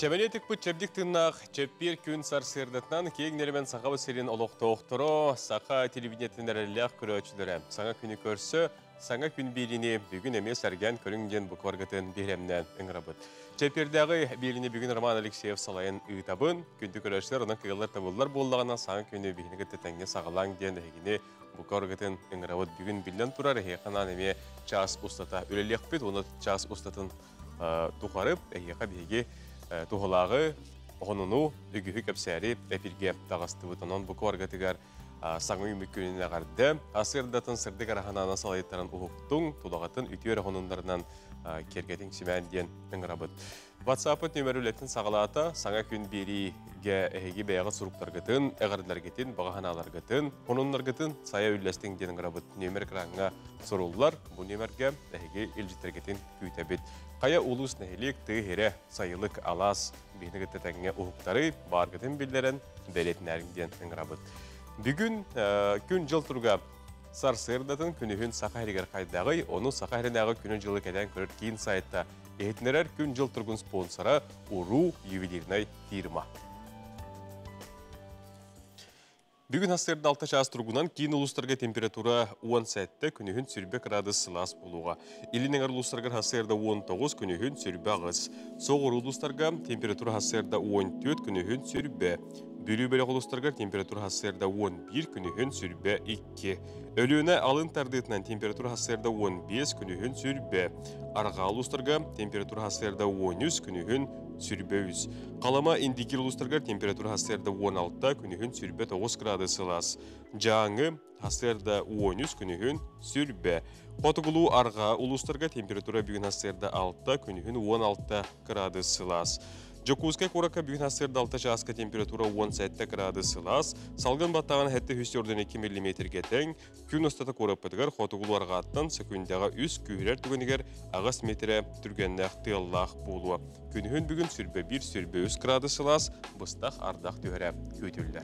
Чебенетик пут чебдик тыннах, чеппир күн сарсырдатнан кейгнермен сақабы серин олоқты сақа телевидениетінереллях көрөчілері. Саңа күні көрсі, саңа күн бейліні бүгін емес әрген көріңден бұқорғытын бейремнен үңірабыд. Чеппирдағы бейліні бүгін Роман Алексеев салайын ұйтабын, күнді көрөшілер оның кығылар табылар болдағына саңа күні бейінігі тәтәңге сағалаң ден әйгіне бұқорғытын үңірабыд бүгін білден тұрар әйеқанан әме час ұстата өлелек бет, оны час ұстатын тұқарып әйеқа бейге Тухалағы оғынуну үгігі көпсәрі әпірге тағасты бұтанон бұқы арғатығар саңы үміккөніне ағарды. Асырдатын сырды қарахананы салайыттарын ұғықтың, тұлағатын үтер оғынындарынан кергетін сімәнден үңірабыд. WhatsApp-ын нөмірілетін сағалата саңа күн беріге әйгі бәяғы сұруқтарғытын, әғардыларғытын, бағаханаларғытын, онынларғытын сая үлләстің ден үңірабыд. Нөмір қыраңға сұрулар, бұл нөмірге әйгі үлжітергетін күйтәбет. Қая улус нәхелік тұғыры сайылық алас бейінігітті тәңге ұғықтары барғытын білдерін бәлетін әріңден үңірабыд. Бүгін күн жыл тұрға сарсырдатын күнігін сақайрығар қайдағы, оны сақайрынағы күні жылы кәден көрір кейін сайтта Ехтінерер күн жыл тұрғын спонсора ұру ювелирнай фирма. Бүгін астырды 6 час тұрғынан кейін ұлыстарға температура 10 сәтті күнігін сүрбе градус сылас болуға. Илінен ұлыстарға астырды 19 күнігін сүрбе ағыз. Соғыр ұлыстарға температура астырды 14 күнігін сүрбе. Бөлі-бөлі ұлыстарға температура астырды 11 күнігін сүрбе 2. Өліуіне алын тардытынан температура астырды 15 күнігін сүрбе. Араға ұлыстарға температура астырды 13 күнігін сүрбе 3. Қалама индикер ұлыстарға температура астырды 16 күнігін сүрбе 9 градус сылас. Жаңы астырды 13 күнігін сүрбе. Қотығылу араға ұлыстарға температура бүгін астырды 6 күнігін 16 градус сылас. Жокузка корака бүгін астырды 6 жасқа температура 17 градус сылас. Салғын баттаған әтті 102 мм тең. Күн ұстаты корап бітігер қотығылу арғаттан секундяға үз күйірер түгінігер ағас метрі түргеннәқ тыяллақ болуы. Күнігін бүгін сүрбе 1 сүрбе 3 градус сылас, бұстақ ардақ түйірі көтілді.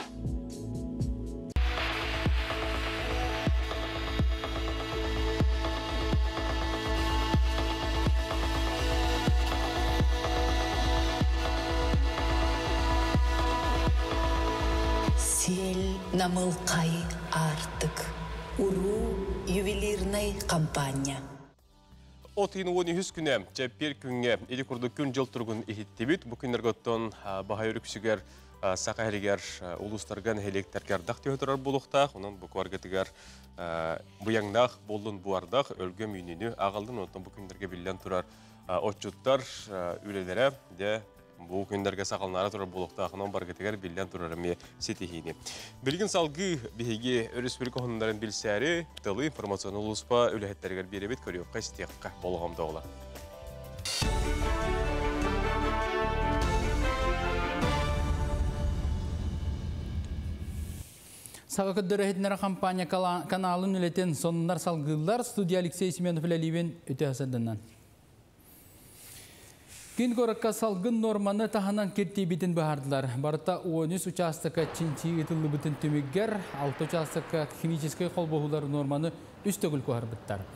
Сел намылқай артық. Уру ювелирнай компания. Отын 13 күні жәппер күнге елі күрді күн жыл тұрғын ехеттебет. Бұл күндерге оттан бағай өріксігер сақа әрігер ұлыстарған әлектерге ардақ теуітірар болуқтақ. Онын бұл кваргетігер бұяңнақ болдың бұардақ өлгі мүйнені ағалдың. Оттан бұл күндерге білден тұрар отчуттар үлелері де бұл күндерге сақалнары тұрар болуқтағынан баргетігер білден тұрарыме сетехейіне. Білген салғы бейге республика қонындарын білсәрі тылы информационы ұлыспа өліхеттергер беребет көріп қайсытеққа болғамда ола. Саға күддері әйтінері компания каналын үлетен сонындар салғылар студия Алексей Семенов үләлейбен өте асадынан. Кен көрікка салғын норманы тағынан кетті бетін бағардылар. Барыта 13 участыққа чинчи етілі бүтін төмегер, 6 участыққа химическай қолбоғылар норманы үстігіл көғар бұттар.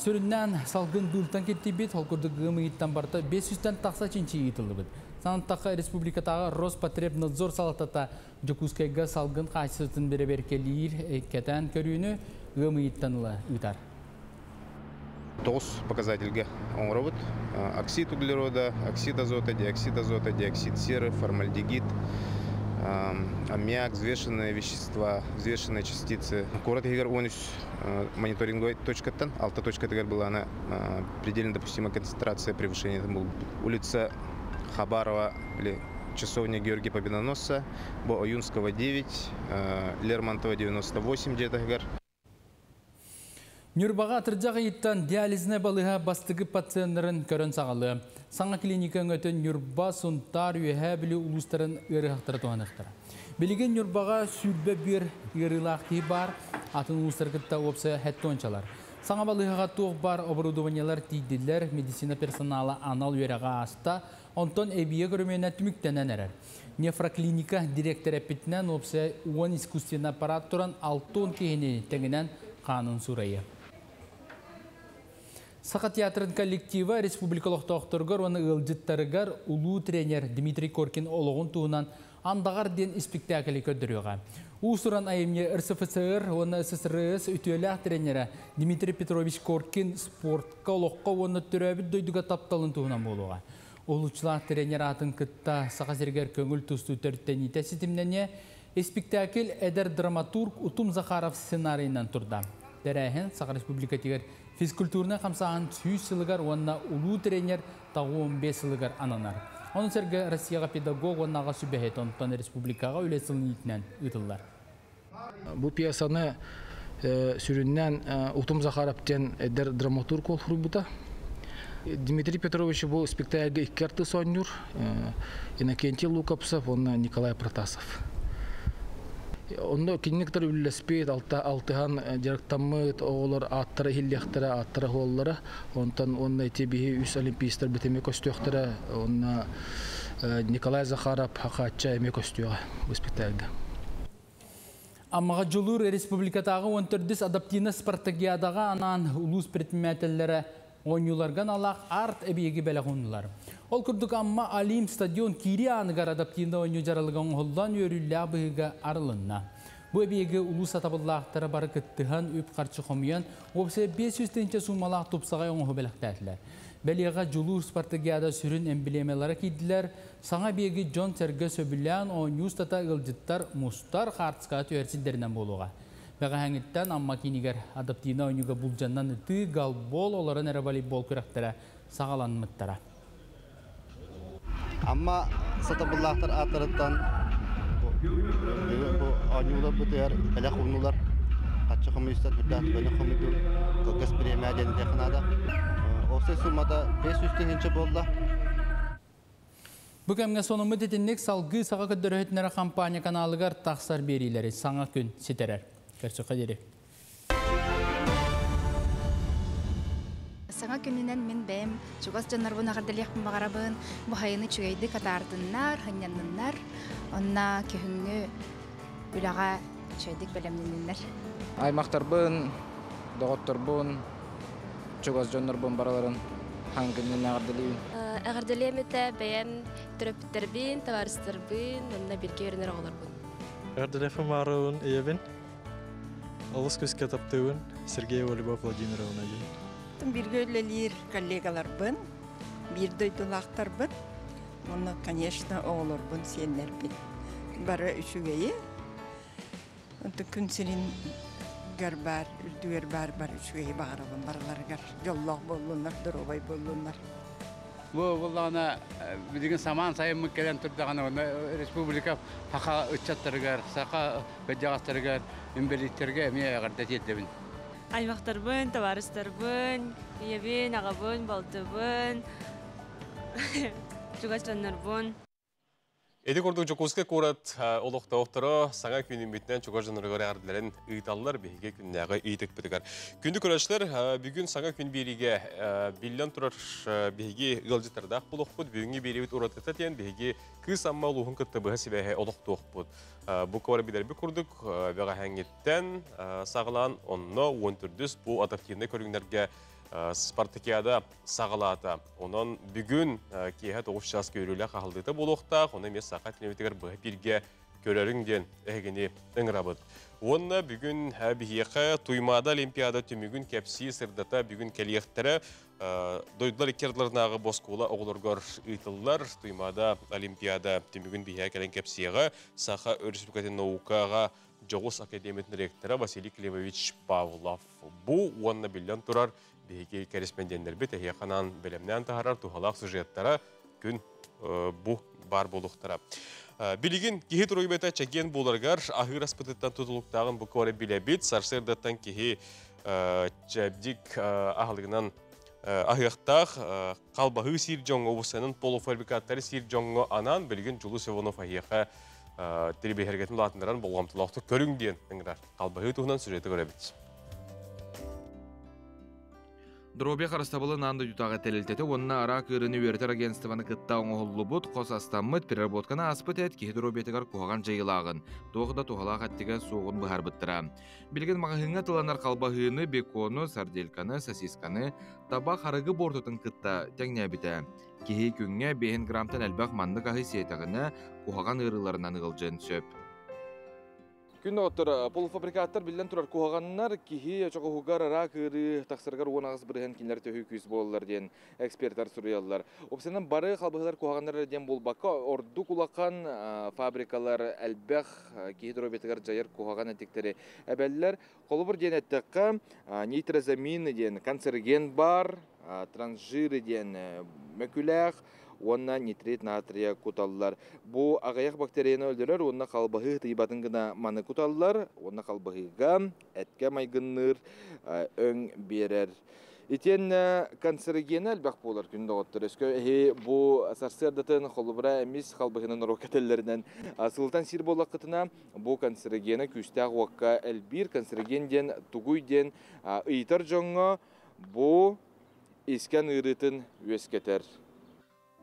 Сөріннен салғын бұлтан кетті бет, олқырды ғымығыттан барыта 500-тен тақса чинчи етілі бүт. Санаттаққа республикатағы Роспотребнадзор салатата Жокускайға салғын қайсыздың берекелер кәтән көріні ғымығыттанылы ұйтар. 9 показательге робот. Оксид углерода, оксид азота, диоксид серы, формальдегид, аммиак, взвешенные вещества, взвешенные частицы. Коротко говоря, 13 мониторинговой точкаттан, 6 точка была она предельно допустимая концентрация превышения. Это была улица Хабарова или часовня Георгия Победоносца, Боюнского 9, Лермонтова 98 где-то. Нюрбаға тұрджағы еттен диализіне балыға бастығы пациентлерін көрін сағалы. Саңа клиникаң өтін Нюрба сұнтар үйе білі ұлыстарын үйріғақтары туғанықтыр. Білеген Нюрбаға сүрбе бір үйрілақи бар, атын ұлыстарғытта опсы әтті ончалар. Саңа балыға туғы бар оборудованиялар тейділер, медицина персоналы анал үйреға аста, онтон әбие көрімене түміктенен әрір. Нефроклиника директор әпетінен опсы 10 искусствен аппарат тұран 6 кейіне тәңінен қанын сұрайы. Сақа театрын коллективі республикалық тоқтырғыр, оны ылжыттарығар улуу тренер Дмитрий Коркин олығын туынан андағар ден спектаклі көдіріға. Усуран айымне РСФСР, оны ССРС үтелі тренері Дмитрий Петрович Коркин спортқа олыққа оны түрәбіт дөйдіға тапталын туынан болуға. Олучылар тренер атын кытта сақа сергер көңіл тұсту төрттен итәсітімнене спектакль әдір драматург Утум Захаров сценарийынан тұрда. Дәрәйін Сақа Республика тегер физкультурына қамсаған 100 сылығар, онына улуу тренер тағы 15 сылығар ананар. Оның сәргі Россияға педагог оннаға сүбәхет, онтан республикаға өлесілін етінен ұтылар. Бұл пьесаны сүріннен Утум Захаровтен әдір драматург ол құрбыта. Дмитрий Петрович бұл спектакльге иккерті сонюр, Иннокентий Лукапсов, онна Николай Протасов. Онда киннектер үлләспейт, алтыған директамыт, оғылар аттыры хиллияқтыры, аттыры қоллары, онтан онна етебеге үс олимпийстер бітеме көстіяқтыры, онна Николай Захаров хақатча еме көстіяға бұл спектакльге. Аммаға жолур республикатағы 14 адаптивны спартакиадаға анан улус предпринимательлері ойнуларған алақ арт әбейге бәлі қондылар. Ол күрдік амма Алим стадион кири анығар адаптивны ойну жаралыған ғолдан өрілі абыға арылынна. Бұл әбейге улус атабыллақтары бары күттіған өп қарчы қомиян, опсы 500 тенче сумалақ топсағай оңғы бәліқтәділер. Бәліға жолур спартакиада сүрін әмбілемелері кейділер, саңа бейге Джон Серге сөбілән ойну стата ғылжыттар мұстар қартысқа түйерсіндерінен болуға. Бәға әңіттен амма кейінігер адаптивна ойнуға бұлжаннан үті галбол оларын әрі волейбол күрәқтері сағаланмыттара. Амма сатабыллақтар атырыттан ойнулар бұтығар, әлі қоңнулар, қатшы қомыстар бүрдәті бөні қомыдыр, көкес премия дені текінада. Осы сумада 500 теңінші болды. Бүгінгі сонымы детіннік салғы саға көдірі компания каналығар тақсар берейлері саңа күн сетерер. Көрсі қадері. Саңа күнінен мен бәйім жүгас жанарбын ағырдалияқпын бағарабын, бұхайыны чүгейді катардыннар, хыняныннар, онна көхіңі үлаға чөйдік бәлемненіннер. Аймақтарбын, доғыттарбын, жүгас жанарбын бараларын хаңгынын ағырдалийін. Ағырдалияметі бәйім түрөпіттербін, таварыстарбын, онна бірге өрінер оғыларбын. Ағырдалияфын баруын eyebin. Алыс көзге таптыуын Сергей Олюбов Владимировна дейін. Бірге өлелер коллегалар бұн, бір дөйділақтар бұн. Оны, конечно, оғылар бұн сенлер бұн. Бары үшігейі. Онты күн сирин гарбар, үрдігер бар үшігейі бағарабын. Бараларығар жоллақ болуынар, дұрубай болуынар. Бұлағына білген саман сайымы келен тұрдағаны республика хақа үтчаттырығар, сақа көджағастырығар, үмбелеттерге әме ағырдат етдебін. Аймақтарбын, таварыстарбын, ебін, ағабын, балтыбын, жүгас жанарбын. Эди көрдік Жокуска көрат олықта оқтыры саңа күнін бетінен чугар жанырғары ағырдыларын ұйталылар бейге күннәғы ұйтық бітігар. Күнді көрәшілер бүгін саңа күн береге биллион тұрар бейге ұлжытардақ бұл оқпыд, бүгінгі беребет ұратытатен бейге күз амма ұлығын күтті бұға себәйе олықты оқпыд. Бұл көвара бедербі көрдік, бәға әңеттен сағылан онына 14 бұл адаптивны көріңдерге Спартакиада сағалата. Онын бүгін кейі 9 час көрілі қағылдыты болуқтақ, оны мес сақа тілеметігер бұғы бірге көреріңден әгіне ұңырабыд. Онына бүгін әбіғеқі туймада олимпиада түмігін кәпсі сырдата бүгін кәлиектері дойдылар екерділерінағы босқуыла оғылырғар ұйтылылар. Туймада олимпиада түмігін бейе кәлін кәпсиеға сақа Республикатын наукаға Жоғыс академиятын ректоры Василий Климович Павлов. Бұл онына білден тұрар бейге корреспонденттер бет әйеқанан білімнен тағарар тұғалақ сюжеттары күн бұ бар болуқтара. Білігін кейі тұрғы беті чәген боларғар ағыр аспытыттан тұтылықтағын бұ көре біле бет сарсырдаттан кейі чәбдік ағылығынан ағықтақ қалбағы сир жоңғы ұвысының полуфабрикаттары сир жоңғы анан білігін Жұлы Севонов әйеқі теребе әргетін латындаран болғамтылақты көріңден қалбағы тұғынан сюжеті көре бет. Дробия харыстабылы нанды ютаға тәлілтеті, онына ара кырыны үйертер агентстваны кытта оңғылы бұд, қос астаммыт переработканы аспыт әт, кехі дробиятығар куғаған жайылағын, тоғыда тоғалақ әттіге соғын бұхар бұттыра. Білген мағығыңа тыланар қалбағыны, бекону, сарделканы, сосисканы, таба харығы бортытын кытта тәңне біті. Кехі күнге 5 грамтан әлбәқ манны қағы сетағына куғаған ұрыларынан ұғылжын сөп. Күн оттыр полуфабрикаттар билден турар куғағаннар кихи чоғығығар ара кыры тақсырғар оңағыз бірген кенлер төхі күйіз болылар ден эксперттар сұриялар. Опсенен бары қалбығылар куғағандар ден бол баққа орду кулақан фабрикалар әлбәқ кихи дробетігар жайыр куғаған әтектері әбәлілер. Қолы бір ден әттіққа нейтрозамин ден канцерген бар, трансжиры ден мәкүләқ, онна нитрит натрия куталлар. Бу ағаяқ бактерияны өлдірер, онна қалбағы тыйбатын гына маны куталлар, онна қалбағыға әтке майгынныр өң берер. Итен канцерогені әлбәқ болар күнді оттыр. Өскө бу сарсырдатын қолыбыра әміз қалбағының рокетелерінен асылтан сир болақытына бу канцерогені күстәғ уаққа әлбір канцерогенден тугуйден ыйтар жоңға бу искен ырытын өскетер.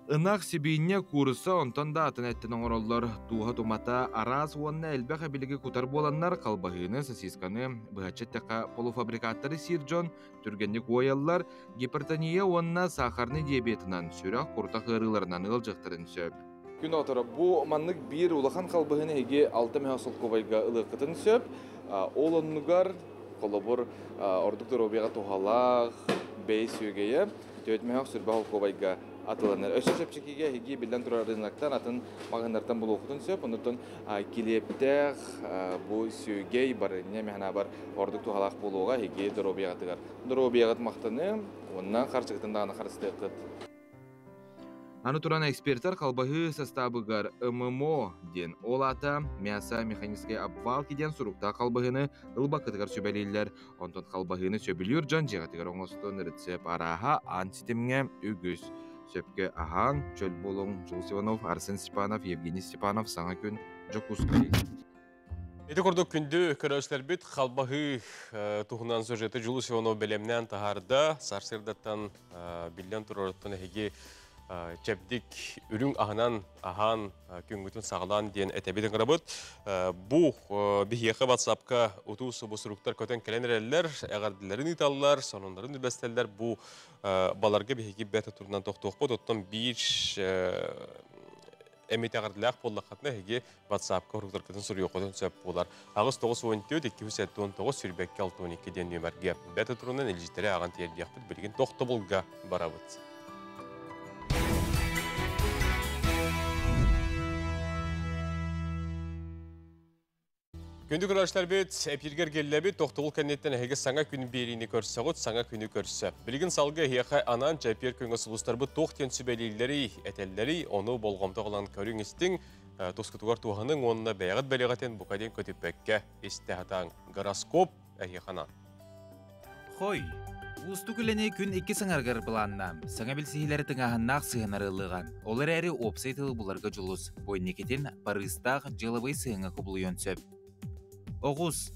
Инақ сибейіне курса онтан да атын әттін оңыроллар туға тумата араз уанна әлбәқ әбілігі күтар боланнар қалбағыны, сосисканы, бұғачеттіға полуфабрикаттары сирджон, түргенлік ойаллар, гипертония уанна сахарны диабетынан, сүрақ құртақ ғырыларынан ұл жақтырын сөп. Күн отыры, бұл манлық бір улахан қалбағыны еге 6 мәхасыл көбайға ұлықытын сөп, ол оннығар қолыбыр ордықтыр обеға туғалақ, бей сөйгейі, 4 мәхақ сүрбағыл көбайға атыланыр. Өсі сөпчекеге хеге білден тұрар рынақтан атын мағындардан бұл оқытын сөп, онытын келептәқ бұл сөйгей бар, немехана бар ордық туғалақ болуға хеге дұробияғатығар. Дұробияғат мақтаны, оннан қарчықтындағына қарысты қыт. Аны туран эксперттар қалбағы составыгар ММО ден олата мяса механический обвал кеден сурукта қалбағыны ылбақытығар сөбәлейлер. Онтон қалбағыны сөбілер жан жеғатығар оңыстын рецеп араға антитемге үгіз. Сөпке ахан, Чөл Болың, Жул Сиванов, Арсен Степанов, Евгений Степанов, саңа күн Жокускай. Эти көрдік күнді көрәшілер бет қалбағы тұғынан сюжеті Жул Сиванов бәлемнен тағарда, сарсырдаттан білден тұрарыттың әйге чәпдік үрің ағынан ахан күнгітін сағылан дейін әтәбетін қарабыт. Бұл бігеқі ватсапқа ұтуысы бұсыруқтар көтен кәленер әлілер, әғарділерін италылар, сонындарын үлбәстелер бұл баларға бігеқі бәті тұрынан тоқтуқ бұд, оттан бір әмет әғарділәқ боллақатына әге ватсапқа ұруқтар көтен сұры еқотын сөп болар. Ағыз 9-14-219 сүрбәкке 6-12 ден нөмәрге бәті тұрынан әлжеттері аған тиелдеқ бұд білген тоқты болға барабыд. Күнді көрәшілер бет, әпергер келі бет, тоқтығыл кәнеттен әйге саңа күн берейіні көрсі ғыт, саңа күні көрсі. Білген салғы еқай анан жәпер күнгі сұлыстар бұд тоқтен сүбәлейлері, әтәллері, оны болғамды қалан көрің істің, тоскытуғар туғының онына бәйғат бәлеғатен бұқаден көтіппәкке істіғатан гороскоп әйеқанан. Хой, ұсты күліне күн 2 сыңарғар бұланна, саңа білсігілері тыңағыннақ сығынарылыған. Олар әрі опсайтылы бұларға жұлыз, бойнекетін парыстақ жылыбай сығыңа құбылуын сөп. Оғыз,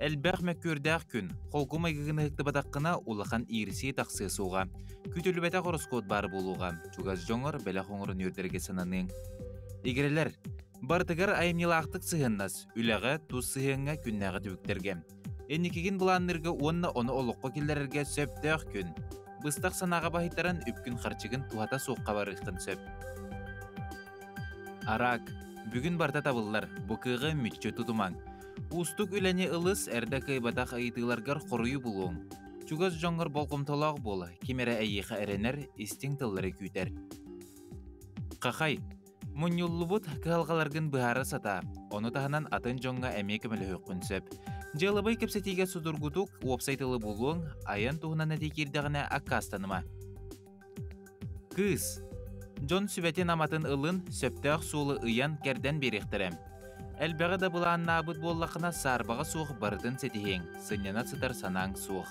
әлбәқ мәккөрдәқ күн, қолқым айғығыны ғықты батаққына улақан иірісі тақсы суға. Күтілі бәті қорыскот бар болуға, чуғаз жоңыр бәлі қоңырын өрдерге сананың. Егерелер, бартығар айымнелақтық сығыннас, үләға тұз сығынға күннәғы түбіктерге. Әнекеген бұланнырға онына оны олыққа келдерерге сөптәқ күн. Бұстақ санаға бахиттаран үпкін қарчығын туғата соққа барықтын сөп. Арак, бүгін барта табылар, бұқығы мүтчі тұтымаң. Устук үләне ылыс әрді қайбатақ айытыларғар қорыю бұлуың. Чугаз жоңғыр болқымталақ болы, кемері әйеқі әренер, істің тыллары күйтер. Қақай, мұнюллы бұд қығалғаларғын бұхары сата, оны тағынан атын жоңға әмек әмілі өккінсіп. Жалыбай кепсетеге судыргутук уапсайтылы бұлуың, аян туғынан әтекердіғіне аққастаныма. Кыз, жон сүбәтен аматын ылын сөптәқ суылы ұян кәрден беректірем. Әлбәғі да бұлан набыт боллақына сарбаға суық бардың сетихең, сыннена сытар санаң суық.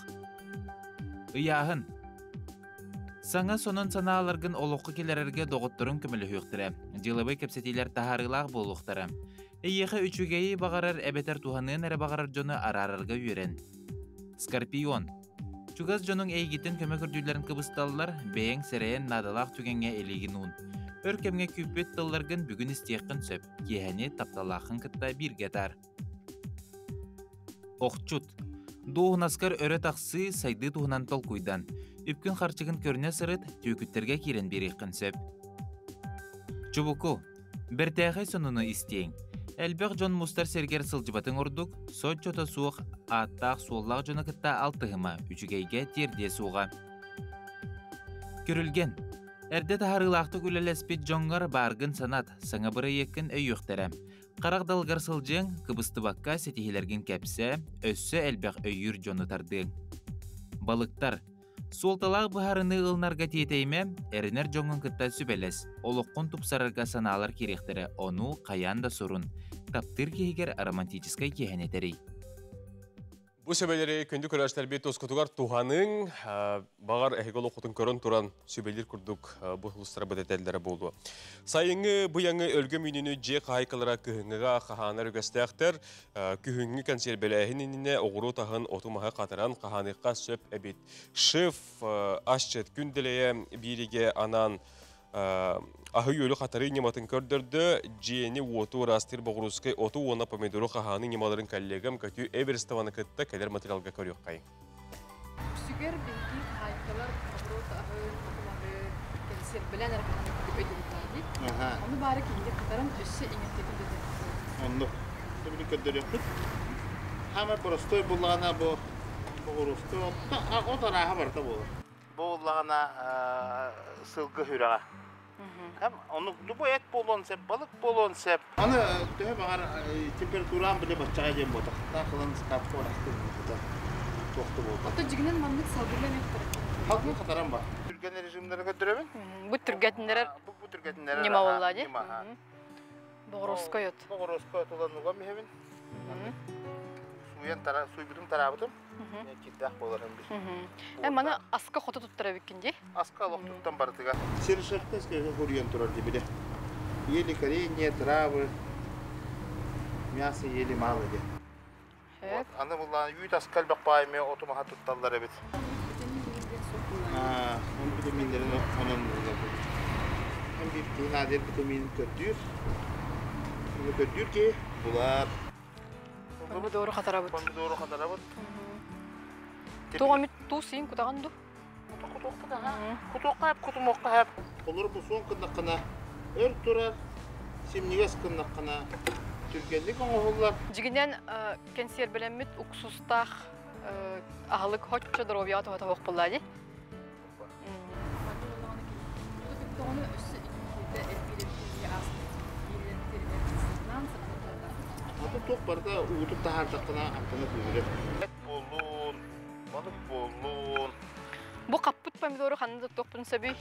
Ұяғын. Саңа сонын сана аларғын олыққы келерерге доғыттырын көмілі өқтірі. Жылыбай кепсетейлер тахарылақ болуқтыры. Эйеқі үчігейі бағарар әбетер туғанын әрі бағарар жоны арарарға үйерен. Скорпион. Чугас жонун эйгитин көмө көрдүүлөрүн кыбысталлар, бэйэн серейен надалаах түгенге элигин уун. Өркемге күппет тылларгын бүгүн истияккын сөп, киэхани тапталаахын кытта бирге тар. Оқчут. Доуын аскар өрі тақсы сайды туғынан тол куйдан. Үпкін қарчығын көріне сырыт, түйкіттерге керен берейқін сөп. Чубуку. Бір тәғай сонуны істейін. Әлбәқ жон мустар сергер сылжыбатын ордук, сот жота суық аттақ суоллақ жоны кытта алтығыма, үчігейге терде суға. Көрілген. Әрді тахарылақты күлелеспет жоңғар барғын санат, саңа бұры екін өйіқтірі. Қарақ далғар сылжың, кыбысты баққа сетихелерген кәпсі, өссі әлбәқ өйір жоны тардың. Балықтар. Солталақ бұхарыны ылнарға тиетейме, әрінер жоңын кытта сүбелес. Олыққын тұпсарарға саналар керектері, оны қаян да сұрын. Таптыр кейгер романтическай кехенетері. Бу сөбелери күндү көрәштер бет тоскутугар туханың багар эхегол окутун көрөн туран сөбелер курдук бу хулустара бөтәтәлдәре булды. Сайынгы бу яңы өлгө мүнүнү же кайкылара кыһыңга каханар гөстәхтер күһүңгү консервеләһинне огуру тахын отумага катаран каханыкка сөп эбит. Шеф ашчет күнделее бириге анан ахы йөлі қатары нематын көрдірді, жиені оту растыр боғырускай оту оны помидору қағаны немаларын коллегам көтü Эверстованы кітті кәлер материалға көрек қайын. Сүгер білгі қайқылар қабырот ахы, отумағы, кәлсер білән әрқанын көп өйдірді. Оны бары кейінде қатарын өссі еңеттетін дөді. Онды. Сөбілі көддер өқтік. Хама простой бұлағана бұл боғырусты. О тараға барда болыр. Бұлағана сылғы хүріға. Оны любой et болон сеп, balık болон сеп. Аны төһө багар температуран биле бачага дем бота. Тахылын скапко растыр бота. Тохты болду. Ото жигинен мамнык сабырлан эктер. Халкы катаран бар. Түрген режимдерге көтөрөбүн. Бу түргәтиндер. Бу түргәтиндер. Нема болду, Богородская от. Богородская тулануга мехебин. Суян тара, суйбудум тарабытым. Киддах боларым бир. Мана аска хото туттара биккенде. Аска лох туттан бардыга. Сершахтескеге көрген турар дебиле. Ели коренья, травы, мясо ели мало де. Аны булла үйт аскалбак байме отумага тутталлар эбит. Он витаминдерин онон Hem bir nadir vitamin kötür. Bunu kötür ki bular. Помидору хатарабыт. Помидору хатарабыт. Тугамит тусин кутаганду. Кутоқап, кутумоқап. Олар bu son kınakına ör turar. Simniges kınakına Türkiye'lik oğullar. Jiginen kensiyer bilemit uksustaq ahlık hoçça droviyat hata hoq bulladı. Tok barda uğutup tahar taqına amtana tüyürür. Et bolun, balık bolun. Bu kapput pomidoru xanında toqpun sebi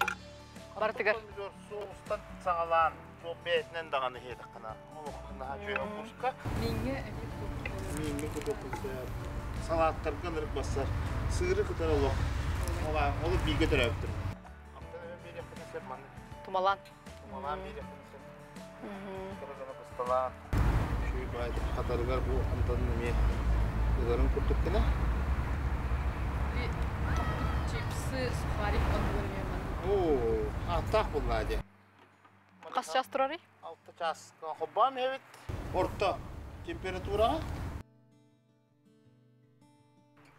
bartıgar. Pomidor soğustan sağalan, çok beyetinden dağını hedaqına. Oğuqında hacıya buska. Minge kudoqılsa, salatlargan ırık basar. Sığırı kıtar oluq. Olu bilge törəbdir. Amtana bir yapını sep manı. Tumalan. Tumalan bir yapını sep. Kırıgını bıstalan. Baydı Katargar bu amtanın ne yılların kurtuk gene? Çipsi, suharik onları yemen. Oo, ataq bulladı. Kaç ças turarı? 6 ças. Hobbam evet. Orta temperatura.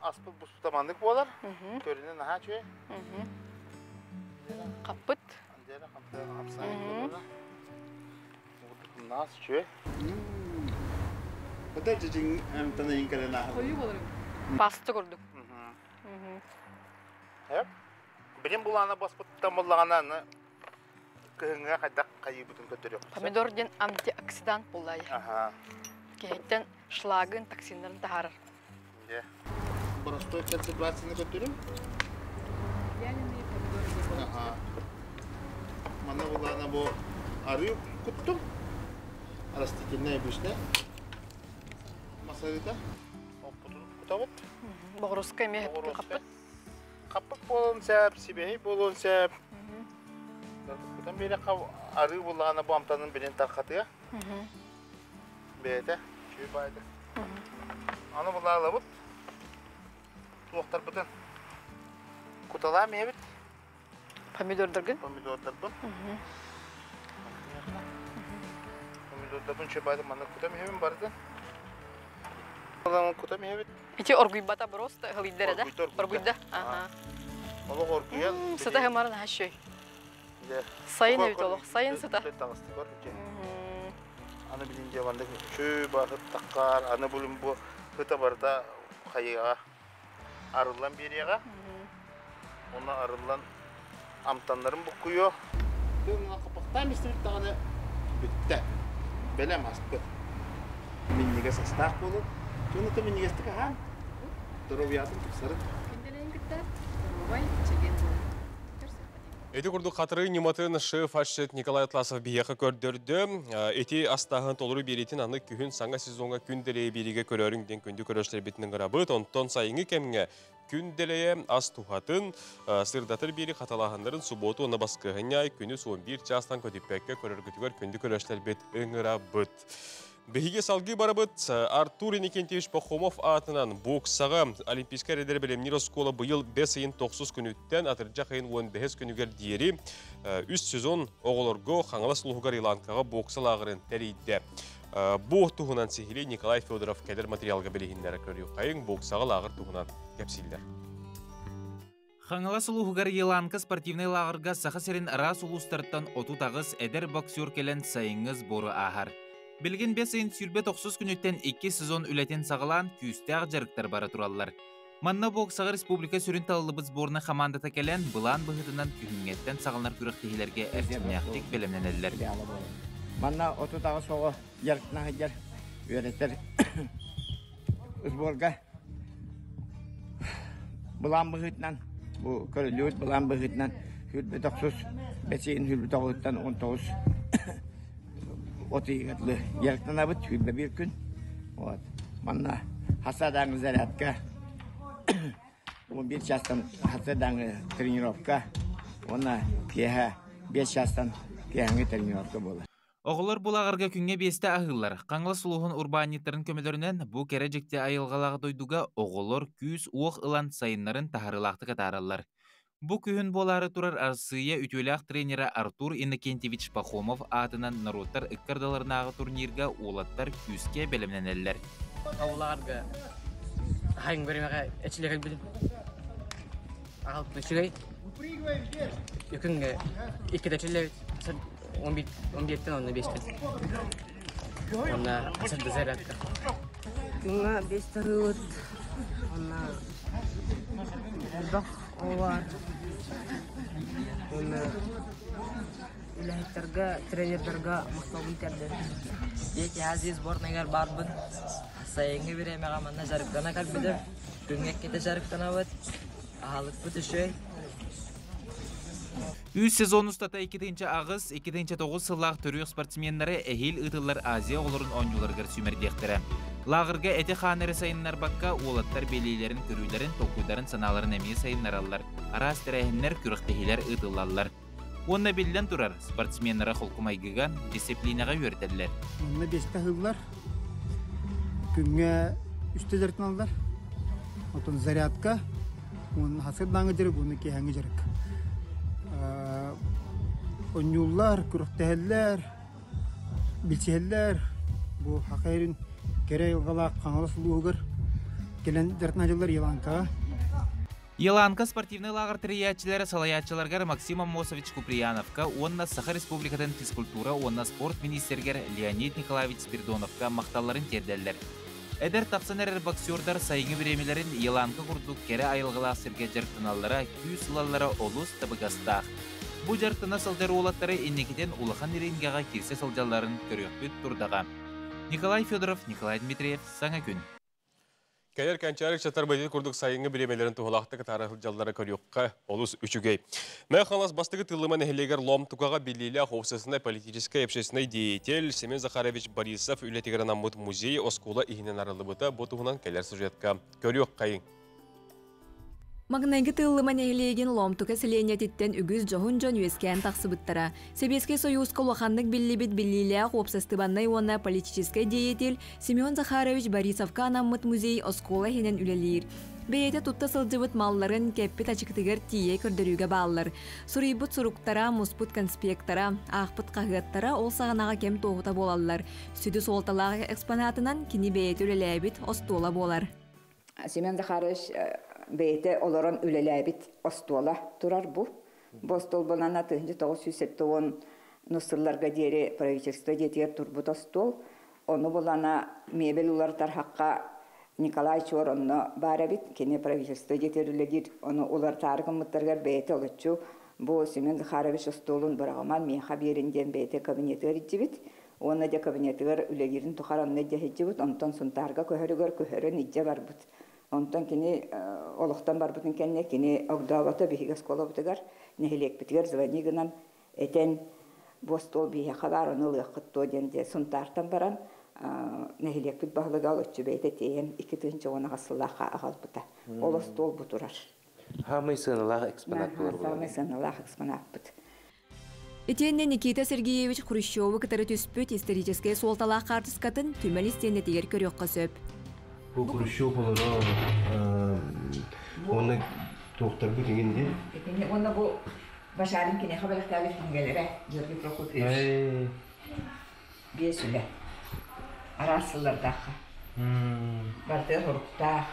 Aspı bu zamanlık bolar. Törünün aha çöy. Kapıt. Andera kapıt hapsayı bolar. Nasıl çöy? Kadar cacing tanıyın karena. Koyu bulurum. Pasta kurduk. Hep. Benim bulana baspıttan bulana kıhınga kadak kayı bütün götürüyor. Pomidor den antioksidan bulayı. Aha. Kehitten şlagın toksinlerini taharar. Ya. Prostoy konsentrasyonu götürüm. Yani ne pomidor gibi. Aha. Mana bulana bu arıyı kuttum. Растительная вишня. Масарita. Кутавыт. Богородская мехеп капыт. Капыт болон сәп, сибей болон сәп. Бұдан бері ары болағына bu amtanın бірін тарқатыға. Бәйді, шөй байды. Аны бұлағыла бұд. Туақтар бұдан. Kutalar mı evet? Pomidorlargın? Pomidorlargın. Pomidorlargın çöpaydı bana kutam hemen bardan. Olan kutam evet. İçi orguybata просто hılıydır da. Orguyda. Aha. Ola orguya. Sıta hemen her şey. Sayın evet olur. Sayın sıta. Ana bilince bende çöp ahıt takar. Ana bölüm bu hıta barda kayığa arılan bir yere. Ona arılan amtanlarım bukuyor. Dönüne kapaktan bir sürü tane bitti. Belemez bu. Minniga sastak olur. Bunu da minniga stak ha. Dorobiyatım tutsarı. Kendelerin gitti. Dorobay çeken. Эти курду қатыры нематын шеф Ашет Николай Атласов бияқы көрдірді. Эти астағын толыры беретін аны күхін саңа сезонға күнделее береге көрерін ден күнді көріштер бетінің ғырабыт. Онтон сайыңы кәміңе күнделее ас тухатын сырдатыр бері қаталағандарын субботу оны басқығыняй күні 11 жастан көтіппәкке көрергітігер күнді көріштер бет ұңырабыт. Беге салғы барабыт Артур Никентьевич Пахомов атынан боксаға Олимпийская редер білемнер оскола бұйыл 5 айын 9 күніттен атыржақ айын 15 күнігер диері үст сезон оғылырғы қаңылас ұлғығар иланкаға боксалағырын тәрейді. Бұл тұғынан сехілі Николай Федоров кәдір материалға білігіндері көрі қайын боксаға лағыр тұғынан кәпсілдер. Қаңылас ұлғығар иланка спортивный лағырға сақы серін рас ұлыстарттан оту тағыз әдір боксер келен сайыңыз боры ағар. Білген 5 айын сүрбе 90 күніттен 2 сезон үлетен сағылан күйістәғ жарықтар бары тұралар. Манна боксаға республика сүрін талылыбыз борны қамандата келен бұлан бұғытынан күйінгеттен сағылнар күріқтігілерге әртімнәқтік білімнен әлілер. Манна отутағы соғы жарықтына ғыджар өретер ұзборға бұлан бұғытынан, бұл көрілуіт бұлан бұғытынан сүрбе 90, 5 айын сүрбе 90-тан 19 Отыйғытлы ярықтан абыт, хүлбе бір күн. Манна хасадаңы зарядка, 11 жастан хасадаңы тренировка, ona пеға 5 жастан пеғаңы тренировка болды. Оғылар бұл ағырға күнге бесті ағылар. Қаңлы сұлуғын урбаниттарын көмелерінен бұл кережекте айылғалағы дойдуға оғылар күз оқ ылан сайынларын тахарылақты қатаралар. Бұл күйін болары тұрар арсыя үтеліғ тренері Артур Иннокентьевич Пахомов атынан народтар үккардаларынағы турнирға олаттар күзге білімнен әлілер. Ауылағарға хайың беремеға әчілеген білім. Ағылып нүшігей. Үкінге 2-дәчілі 11-тен 15-тен. Онна асырды зарядка. Күнге 5 ғылыт. Онна ұлдақ олар. Оны үләйттарға, тренердарға мұқтауын кәрді. Еке әзіз борнайғар барбын. Сайыңы беремеға манна жарықтана кәлбедім. Күнге кете жарықтана өт. Ағалық бұты Үз сезон ұстата 2-ші ағыз, 2-ші 9 сыллақ түріқ спортсмендері әхел ұтылар Азия оларын оңжуларғыр сүмердектірі. Лағырға әті қаныры сайынлар баққа олаттар белейлерін, көрілерін, тоқуйдарын саналарын әмей сайынлар алылар. Арас тірәйінлер күріқтігілер ұтылалар. Онна белден тұрар спортсмендері қолқымайгыға дисциплинаға өртелілер. Онна бесті ғылдар, күнге үсті жартын алдар. Отын зарядка, оның хасырдаңы жүрік, оны кейхаңы жүрік. Oyuncular, kürüktehiller, bilçehiller, bu hakayırın kere yılgala kanala suluğugur. Gelen dertnacılar Yılanka. Yılanka спортивный лагер триячилері салаячыларгар Максим Амосович Куприяновка, онна Саха Республикадан физкультура, онна спорт министергер Леонид Николаевич Спиридоновка мақталарын терделлер. Эдер тақсанер боксердар сайыңы беремелерін Yılanka құрдық кере айылғыла сірге жарқтыналары, күй сылалары олыс табығастақ. Бұл жарқтына сылдар олаттары еннекеден улахан еренгаға керсе сылжаларын көріқпет тұрдаға. Николай Федоров, Николай Дмитриев, Саңа күн. Кәйер кәнчарық чатар бәдет күрдік сайыңы біремелерін туғалақты катарығы жалдары көріққа олыс үшігей. Мәқалас бастығы тылыман әхелегер лом тұқаға белейлі қоқсасына политическай общественной деятель Семен Захарович Борисов үлетегерін аммыт музей оскола ихінен арылы бұта бұтығынан кәлер сюжетка көріқ қайын. Магнайгы тыллыман әйлеген ломтука селенететтен үгіз жоғын жон өскән тақсыбыттара. Себеске союзка лоханнык біллибет біллилях опсастыбаннай онна политическай деятель Семен Захарович Борисовка анаммыт музей оскола хенен үлелер. Бейете тутта сылжыбыт малларын кеппит ачыктыгер тие көрдөрүүгө бааллар. Сурыйбыт суруктара, муспут конспекттара, ахпыт кагыаттара ол саганага кем тоогута болаллар. Сүдү солталаага экспонатынан кини бейете үлелээбит остуола болар. Семен Захарович бейте олорон үлелээбит остуола турар бу. Бостол болана 1970 нусырларга диери правительство детер турбут остуол. Onu bulana mebel ulartar haqqa Nikolay Çoron'la barabit kene правительство getirdiler. Onu ular tarıkın mutlargar beyte oluşu. Bu Семен Захарович stolun bırağıman men haberinden beyte kabinetler içibit. Ona da kabinetler ülegirin tuharan ne cehicibit. Ondan suntarga köhörü nice barbut. Ondan kene oluktan barbutun kene kene ogdavata bihigas kolabıtıgar. Nehelek bitigar zvaniginan eten Bostol bihe haber onu lıqıttı dende suntartan baran nehelek bit bahlıga alışçı beyte teyen 2. ona asıllaha ağalbıta. Olostol buturar. Hamay sınırlar eksponat bulur. Hamay sınırlar eksponat bit. Итенне Никита Сергеевич Хрущевы кытары түспөт исторический солталақ картыскатын түмәл истенне тегер көрөккө сөп. Бу Хрущев болоро оны тоқтар бу дегенде. Оны бу Başarın ki ne haber kalır kimgelere, Georgi Prokopiev. Biesüle. Arasılar daha. Bartı horukta.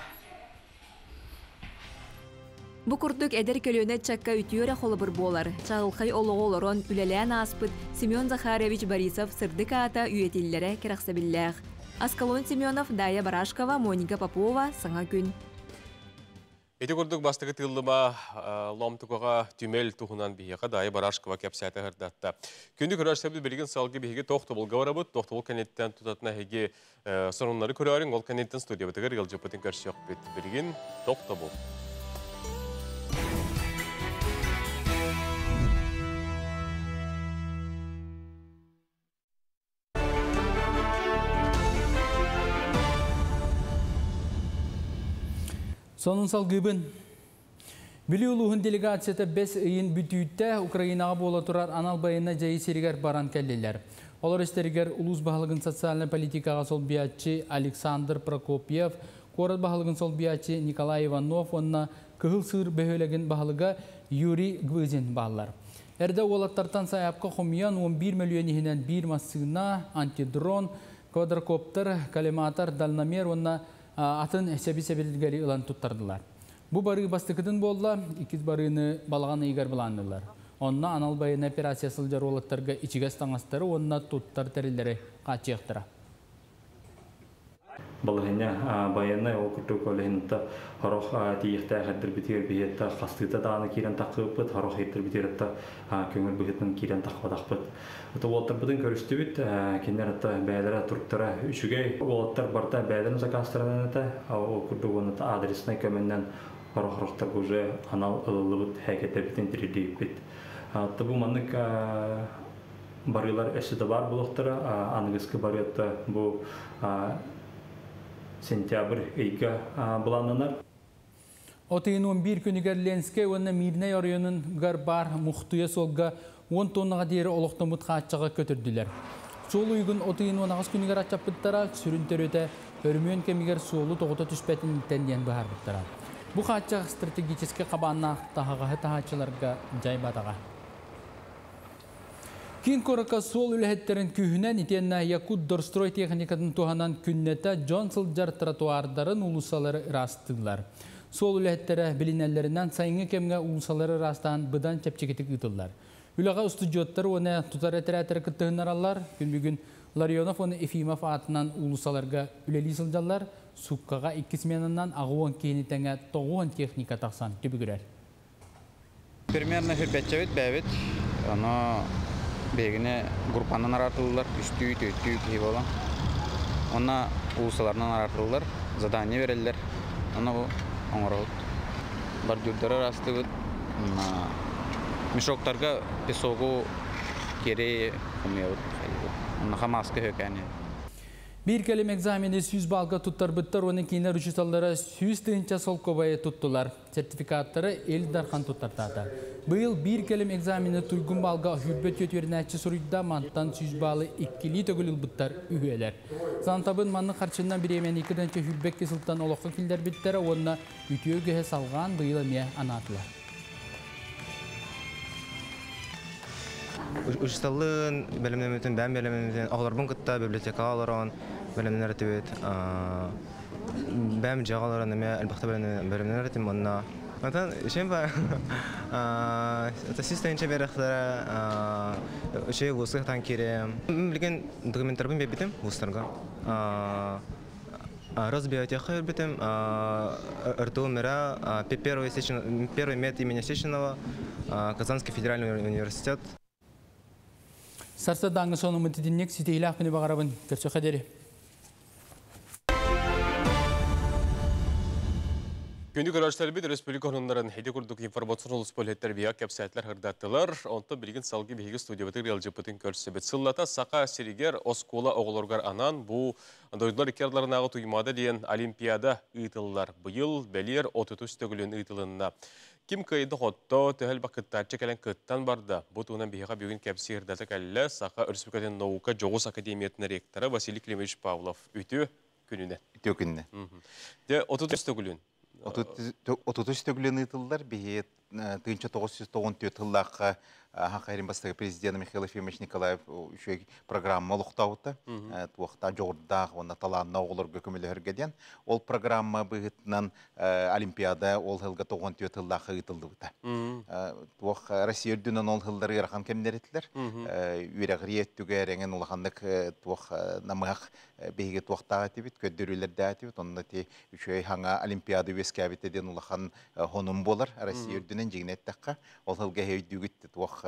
Bu kurduk eder kölöne çakka ütüyöre holubur bolar. Çağılkay oluğolorun üleleyen aspıt Semyon Zakharovich Borisov sırdık ata üyetillere keraksabillah. Askalon Semyonov, Daya Barashkova, Monika Popova, Sana gün. Эти курдук бастыгы тыллыма ломтукага түмел тухунан бияка дайы Барашкова кепсайты хырдатта. Күнді көрәшсәбді білген салғы бейге тоқты бұл ғаварабыт, тоқты бұл кәнеттен тұтатына хеге сұрынлары көрәрін, ол кәнеттен студия бітігер ғылжыпытын көрші өк бет білген тоқты бұл. Sonun salgıbın. Bili uluğun delegatsiyete 5 ayın bütüytte Ukrayna'a bola turar anal bayına jayı seriger baran kelliler. Olar isteriger ulus bahalığın sosyal politikaga sol biyatçı Aleksandr Prokopiev, korat bahalığın sol biyatçı Nikolay Ivanov, onna kıhıl sığır behölegin bahalıga Yuri Gvizin bağlar. Erde olattartan sayapka xomiyan 11 milyon ihinen bir masığına antidron, kvadrokopter, kalimatar, dalnamer, onna atın sebi-sebilgeri ilan tuttardılar. Bu barığı bastıkıdın bolla, ikiz barığını balağını igar bulandılar. Onna anal bayın operasyasıl jarolotlarga içigas tangastarı, onna tuttar terilleri kaçıyaktıra. Balığına bayana o kutu kolehinde haroh tiyihte hadir bitir bihette kastita dağını kiren takıpıt haroh hadir bitirette kömür bihitten kiren takvatakpıt. Ota voltarbıdın görüştü bit kenarda beyler turktara üçüge voltar barda beylerin zakastırana da o kutu onu da adresine kömenden haroh harohtar guje anal ılıbıt hekete bitin tiridi bit. Tabu manık barılar eşide var buluktara anıgıskı barıyatta bu Sentyabr ayga bulananlar. Otayın 11 günüger Lenske ve Mirnay arayının garbar muhtuya solga 10 tonnaga deri oluqtamut qaçaga kötürdüler. Sol uygun otayın 19 günüger açapıttara sürüntöröte örmüyen kemiger solu toğuta tüspetin tendiyen bahar bittara. Bu qaçaq strategiçeske qabanna tahağı tahaçılarga jaybadaga. Kin koraka sol ülhetlerin kühünen itenna Yakut Dorstroy teknikatın tuhanan künnete Johnsılcar tratuarların ulusaları rastılar. Sol ülhetlere bilinellerinden sayını kemge ulusaları rastan bıdan çepçeketik ıtıllar. Ülağa ustudiyotları ona tutar eteratları kıttığınarallar. Gün bir gün Larionov onu Efimov atından ulusalarga üleli sılcallar. Sukkaga ikkismenından ağuan kenitenge toğuan teknika taksan gibi görer. Примерно hürbetçevit bevit. Onu Begine gruppandan aratılırlar, üstüyü, tötüyü gibi olan. Ona ulusalarından aratılırlar, zadanya verirler. Ona bu oңорот. Бардюрдары растыбыт. Мешоктарга песогу кере умеют. Ona hamaska hökəni. Bir kelime egzameni 100 balga tuttarбыттар, onun кейінер учиталлары 100 тыынча сол кобайы туттулар. Сертификаттары ел дархан туттартады. Быйыл bir kelime egzameni tuygun balga hürbet yötвернәчі сұруйда манттан 100 балы 2 төгіліл бұттар үйелер. Зантабын манны қарчындан бір емен 2-ден hürbet кесілттан олыққа келдер біттері, онына үтеуге салған быйыл әме анатылар. Учиталлын бәлемнеметін, бәм бәлемнеметін, ағыларбын күтті библиотека алырын, бәлемнер әтібет. Бәм жағаларын әме әлбақта бәлемнер әтім, онына. Онтан, үшен ба, систайынша бәріқтері, үші ғұсықтан керем. Білген документтарбын бәбітім ғұстарға. Росбиотеха бітім, РТУ МИРА, первый мед имени Сеченова, Казанский федеральный университет. Сарса даңғы соны мүтідіннек сетейлі ақыны бағарабын көрсі қадері. Күнді көрәштері бейді республика онындарын хейді күрдік информацион олыс бөлеттер бияқ кәпсәтлер ғырдаттылар. Онты білген салғы бейгі студиябытыр елжіпітін көрсі бет. Сыллата сақа серігер оскола оғылырғар анан бұл дойдылар икерларынағы тұймады дейін олимпиада ұйтылылар. Бұйыл бәлер 33 төгілін ұйтылынына. Ким кайды хотто төхел бақыттарчы кәлін кыттан барды. Бұт онын бейға бүгін кәпсі ғырдаты кәлі сақа Республикатын наука жоғыз академиятының ректоры Василий Климович Павлов үті күніне. Үті күніне. 33 төгілін. 33 төгілін ұйтылылар бейет 1994 жыллаққа Хақайрин бастығы президенті Михаил Ефимович Николаев программа ұлықтауыты. Туақта жоғырдағы, оны таланына оғылырға көмілі өргеден. Ол программа бұғытынан Олимпиада ол ғылға 94 жыллаққа ұйтылды бұта. Туақ Россия үрдінен ол ғылдары ғырған кемдер етілер. Үйрәғір еттігі әреңен ұлғандық туақ намығақ бейге туақтағы әтебет, көддірілерді әтебет. Онында те үшөй хаңа Олимпиада өске әбетеден ұлған ғоным болар. Россия үрдінен жегін әттіққа. Ол ғылға өйдігітті туақ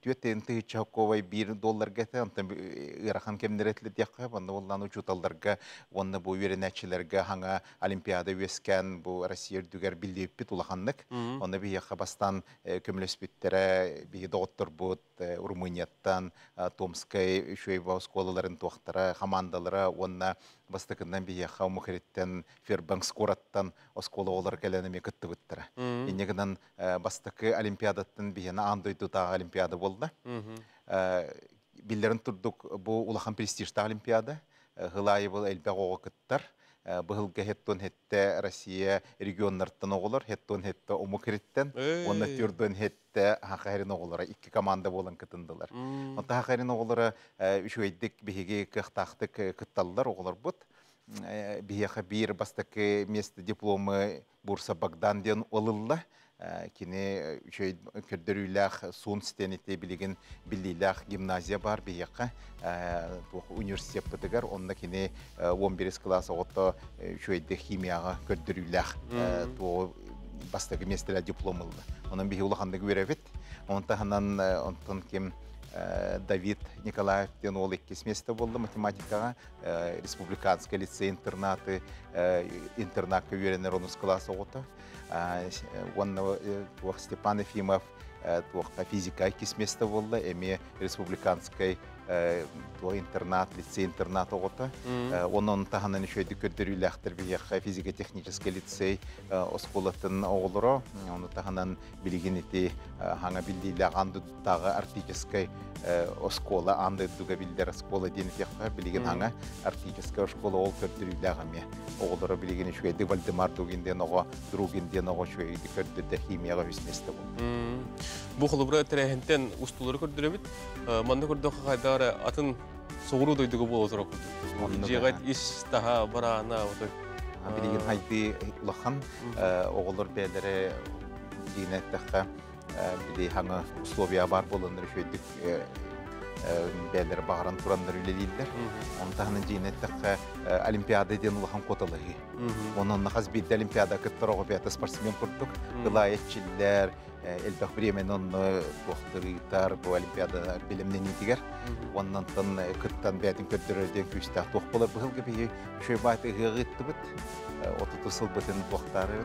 Түйеттен $1 гәті, онтан ұрақан кемдер әтілі деққа, онда олан ұчуталдарға, онда бұл үйренәтшілерге хаңа Олимпиада өскен, бұл Россия үрдігер білді өппет ұлақандық. Онда бей еққа бастан көмілес бүттері, бей доғыттыр бұд, Румынияттан, Томскай, Шөйба сколаларын туақтары, командалары, онда бастықындан бей еққа мұхереттен Фербанкс қораттан осколы олар кәләнеме күтті бүттірі. Енегінен бастықы Олимпиадаттың бейені андойды тағы Олимпиада болды. Білдерін тұрдық бұл ұлақан престижді Олимпиада. Ғылайы бұл әлбәқ оғы күттір. Бұғылға хеттон хетті Россия регионнарттан оғылыр, хеттон хетті омықыреттен, оны түрден хетті Хақайрин оғылары, 2 команда болын күтінділер. Онта Хақайрин оғылары үшөйдік бейге қықтақтық күтталылар оғылар бұд. Бейеқі бір бастықы месті дипломы Бурса Богдан ден олылы. Кені көрдіріләқ суын стенеті білеген біліләқ гимназия бар бейеқі университет бұдығар. Онда кені 11 класс оғыты шөйді химияға көрдіріләқ бастығы местілі дипломылды. Оның бейі ұлықандығы өрәвет. Онтан кем Давид Николаевтен ол 2 месті болды математикаға. Республиканская лицей-интернаты, интернатқа үйренер 10 класс оғыты. Степан Ефимов физика 2 месті болды. Әме республиканскай интернат, лицей-интернат оғыты. Оның тағынан үшөйді көрдіріләқтір бейеққа физико-технический лицей осколатын оғылыры. Оны тағынан білген еті хаңа білдейлі аңдыдағы артическай оскола, аңдыдыға білдер оскола деніп еққа білген хаңа артическай оскола ол көрдіріләғаме оғылыры білген үшөйді Вальдемар Дугинден оға, Другинден оға үшөйді көрдірді химияға үсместі болды. Бұл құлыбыра тәрәхінтен ұстылары көрдіребет, маңда көрді қағайдары атын соғыру дойдығы бол отыра көрді. Жеғайт еш таға барағына отыр. Білеген хайды ұлақан оғылыр бәлері дейінеттіққа білей хаңы условия бар болыныр үшөйдік бәлері бағаран тұрандар үлелейлер. Онтағының дейінеттіққа Олимпиада ден ұлақан қоталығы. Оның қаз бейді Олимпиада күттір оғы бәті спортсмен құрдық. Ғылайетчілер, элбах времен он тохтырытар бу олимпиада билимнен итигер оннан тан кыттан бәтин көттөрөдөн күстә тохпалар быгылгы бии шөй баты гыгыттыбыт отутусыл бытын тохтары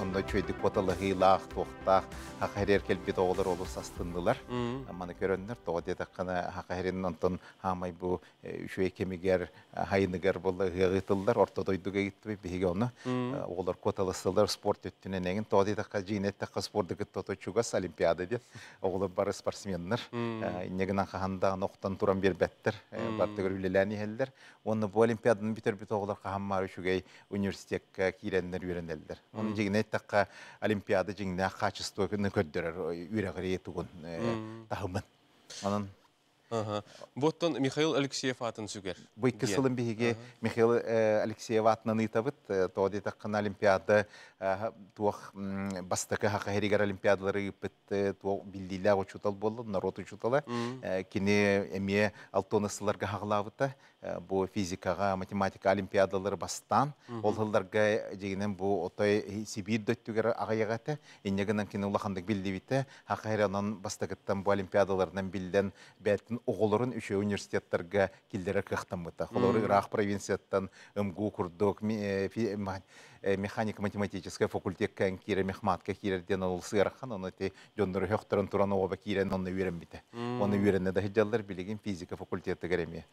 онда чөйдүк поталыгы лах тохта хакарер келбет оглар олус астындылар маны көрөннөр тоо дедаккана хакайрин онтон хамай бу үшөй кемигер хайыныгер болла гытылдар ортодойдуга гитти биге оны олар коталысылар спорт өттүнен эгин тоди такка жинет такка спортту тоточугас олимпиада деп олар бар спортсменнер негинен ханда ноктан туран бербеттер бартыгыр үлелени хелдер оны бу олимпиаданын битер бит олар хаммар үшүгей университетке киреннер үйренелдер оны жигинет такка олимпиада жиңне качествоны көрдөрөр үйрөгөр тугун тахымын анан Боттон Михаил Алексеев атын сүгер. Бу икки сылын биһиге Михаил Алексеев атынан ыйтабыт, тоди таккан олимпиада туох бастакы хакахеригер олимпиадалары ыппыт туох биллиле очутал болду, народ учутала. Кини эме алтонысыларга хаглабыта, бу физикага, математика олимпиадалары бастан, ол хылдарга жегенен бу отой Сибирь дөттүгер агайагата, эннегенен кини улахандык билдибите, хакахеранан бастакыттан бу олимпиадаларынан билден бәтин оголорун үшө университеттерге килдере кыхтамыта. Холору Ирак провинцияттан МГУ курдук механико-математическая факультетка кире мехматка кирерден ол сырахан, оны те жондору хөхтөрөн туран оба кирен оны үйренбите. Оны үйренне да хиджаллар билеген физика факультеты кереме.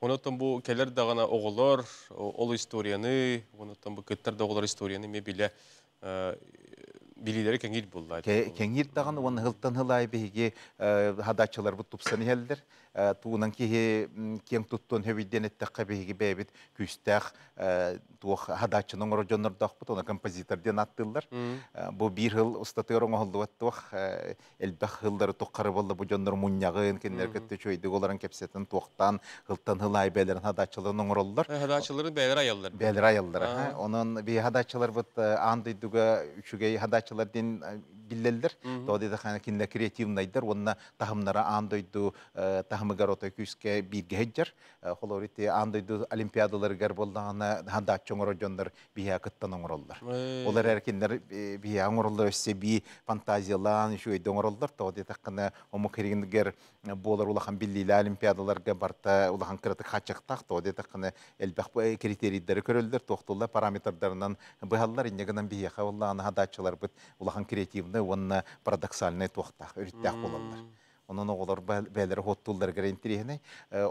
Онотон бу келер дагана оголор, ол историяны, онотон бу кеттер оголор историяны ме биле билилери кеңир буллар. Кеңир даган оны хылтан хылай биге хадачылар бу тупсаны хелдер. Туунан ки кең туттун хөбиден эттекке биге бебит күстәк туох хадачының орожоннор дакпыт, оны композиторден аттылар. Бу бир хыл устатырың олду туох элбах хылдары туккары болду бу жоннор муннягын кеннер кетти чөйдү оларын кепсетин туохтан хылтан хылай белерин хадачылыгын ороллар. Хадачыларын бәйлер аяллар. Бәйлер аяллар. Онун би хадачылар бут андыйдуга үчүгей хадачылардын биллелдер. Тоди да хана кинде креативнайдар, онна тахымнара андойду тахымыгар отой күске бирге хеджер. Холорити андойду олимпиадаларыгар болдағана хадачың орожондар бия кыттан оңороллар. Олар әркендер бия оңороллар өссе би фантазиялан үшөйді оңороллар. Тоди таққана ому керегіндігер болар улахан биллилі олимпиадаларга барта улахан кыратык хачықтақ. Тоди таққана әлбәқ критерийдері көрілдер. Тоқтулла параметрдарынан бұхаллар инегінен бия қауыллағана хадачылар бұд улахан креативны онна парадоксальный тоқтақ, үріттәқ болалар. Onun oğullar bəyləri hottullar garantiriyene.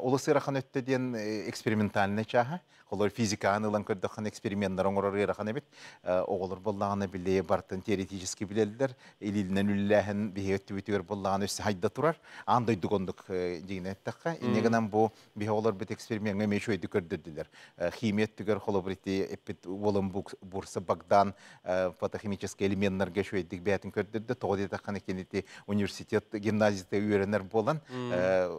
Olası rahan ötteden eksperimentalne çaha. Oğullar fizikanı olan kördüğün eksperimentler oğullar rahan ebit. Oğullar bollağını bile bartın teoretически bilirler. Elilinden üllehin bir öttü bütüyor bollağını üstü hayda turar. Andaydık onduk diyene ettiğe. İnegenen bu bir oğullar bit eksperimentine meşoydu kördürdüler. Химият тигер холобрити эпит волым бурса Багдан фотохимический элементler geçöydük бәтин көрдүрдү. Тоғды тақаны кенети университет гимназияда үйренер болан.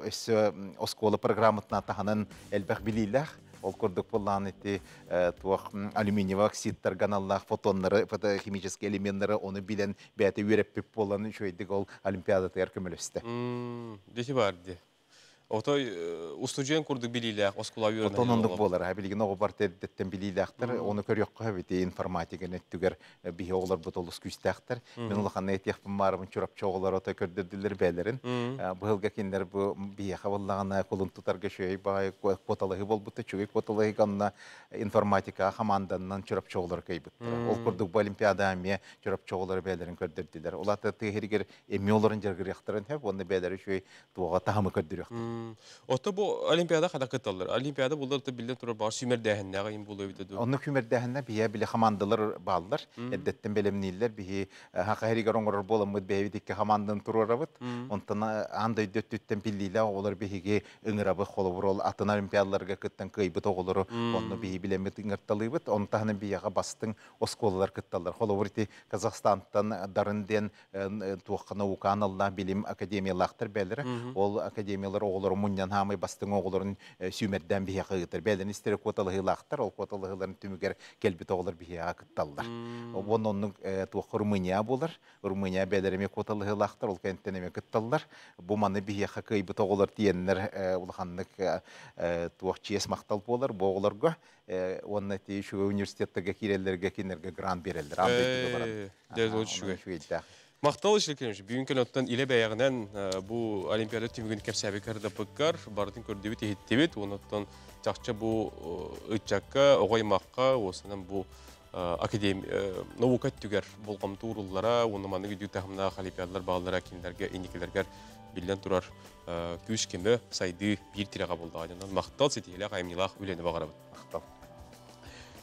Өсі оскола программатына тағанын әлбәқ білейләқ. Ол көрдік болан еті алюминиевый оксидтар каналлах фотонлары, фотохимический элементтері оны билен бәті үйреппеп болан үшөйдік ол олимпиадаты әркімелесті. Дети барды. Отой устуден курдук билилер, оскула үйрөнө. Отонондук болар. Билген ого партияттен билилектер, оны көрөккө хабити информатика неттүгер бихи оглар бутолус күстәктер. Мен улахан нетиякпын марымын чурап чоголар отой көрдүрдүлөр бәлерин. Быһылга киндер бу бихи хабыллагана колун тутарга шөй бай коталыгы болбутта, чугай коталыгы ганна информатика хаманданнан чурап чоголар кайбыттыр. Ол курдук олимпиада ме чурап чоголар бәлерин көрдүрдүлөр. Улата тегеригер эмиолорун жергиряктырын хеп, онда бәлери шөй туга тахымы көрдүрөктөр. Ото бу олимпиада хада кыталар. Олимпиада булдар да билден турар бар сүмер дәһеннәгә ин булып иде. Оны күмер дәһеннә бия биле хамандалар баллар. Эддеттен белемнилер бии хакайригер оңгор боламы бәйдикке хамандан турарабыт. Онтан андай дөттүттен биллиле олар биһиге ыңырабы холоброл атын олимпиадаларга кыттан кыйбыт оголору. Онны бии билемет ыңырталыбыт. Онтан бияга бастың осколалар кытталар. Холобрити Казахстантан дарынден туакка наука аналла билим академиялактар бәлере. Ол академиялар оголор munyan hamay bastın oğulların sümerden bir yakıtır. Belden istere kotalıhılaqtar, ol kotalıhıların tümüger kelbit oğullar bir yakıttallar. Onun tuğ Rumınya bolar. Rumınya belerime kotalıhılaqtar, ol kenteneme kıttallar. Bu manı bir yakıbit oğullar diyenler ulağanlık tuğ çiğes maqtal bolar. Bu oğullarga onun eti şu üniversitette kirellerge kinerge grant bereldir. Dez o şüge. Мактал işлекенmiş. Бүгүнкү оттан иле бәягынан бу олимпиада түмүгүн кепсәбе кырда пыккар, бардын көрдөбү тетебит, онуттан жакча бу ычакка, огоймакка, осынан бу академия наука түгер болгом туруллара, оны маны гүдү тахымна олимпиадалар баалара киндерге, иникелерге билен турар күш кеме сайды bir тирага болдағанынан мақтал сетейлі қаймнилақ үлені бағарабыд. Мақтал.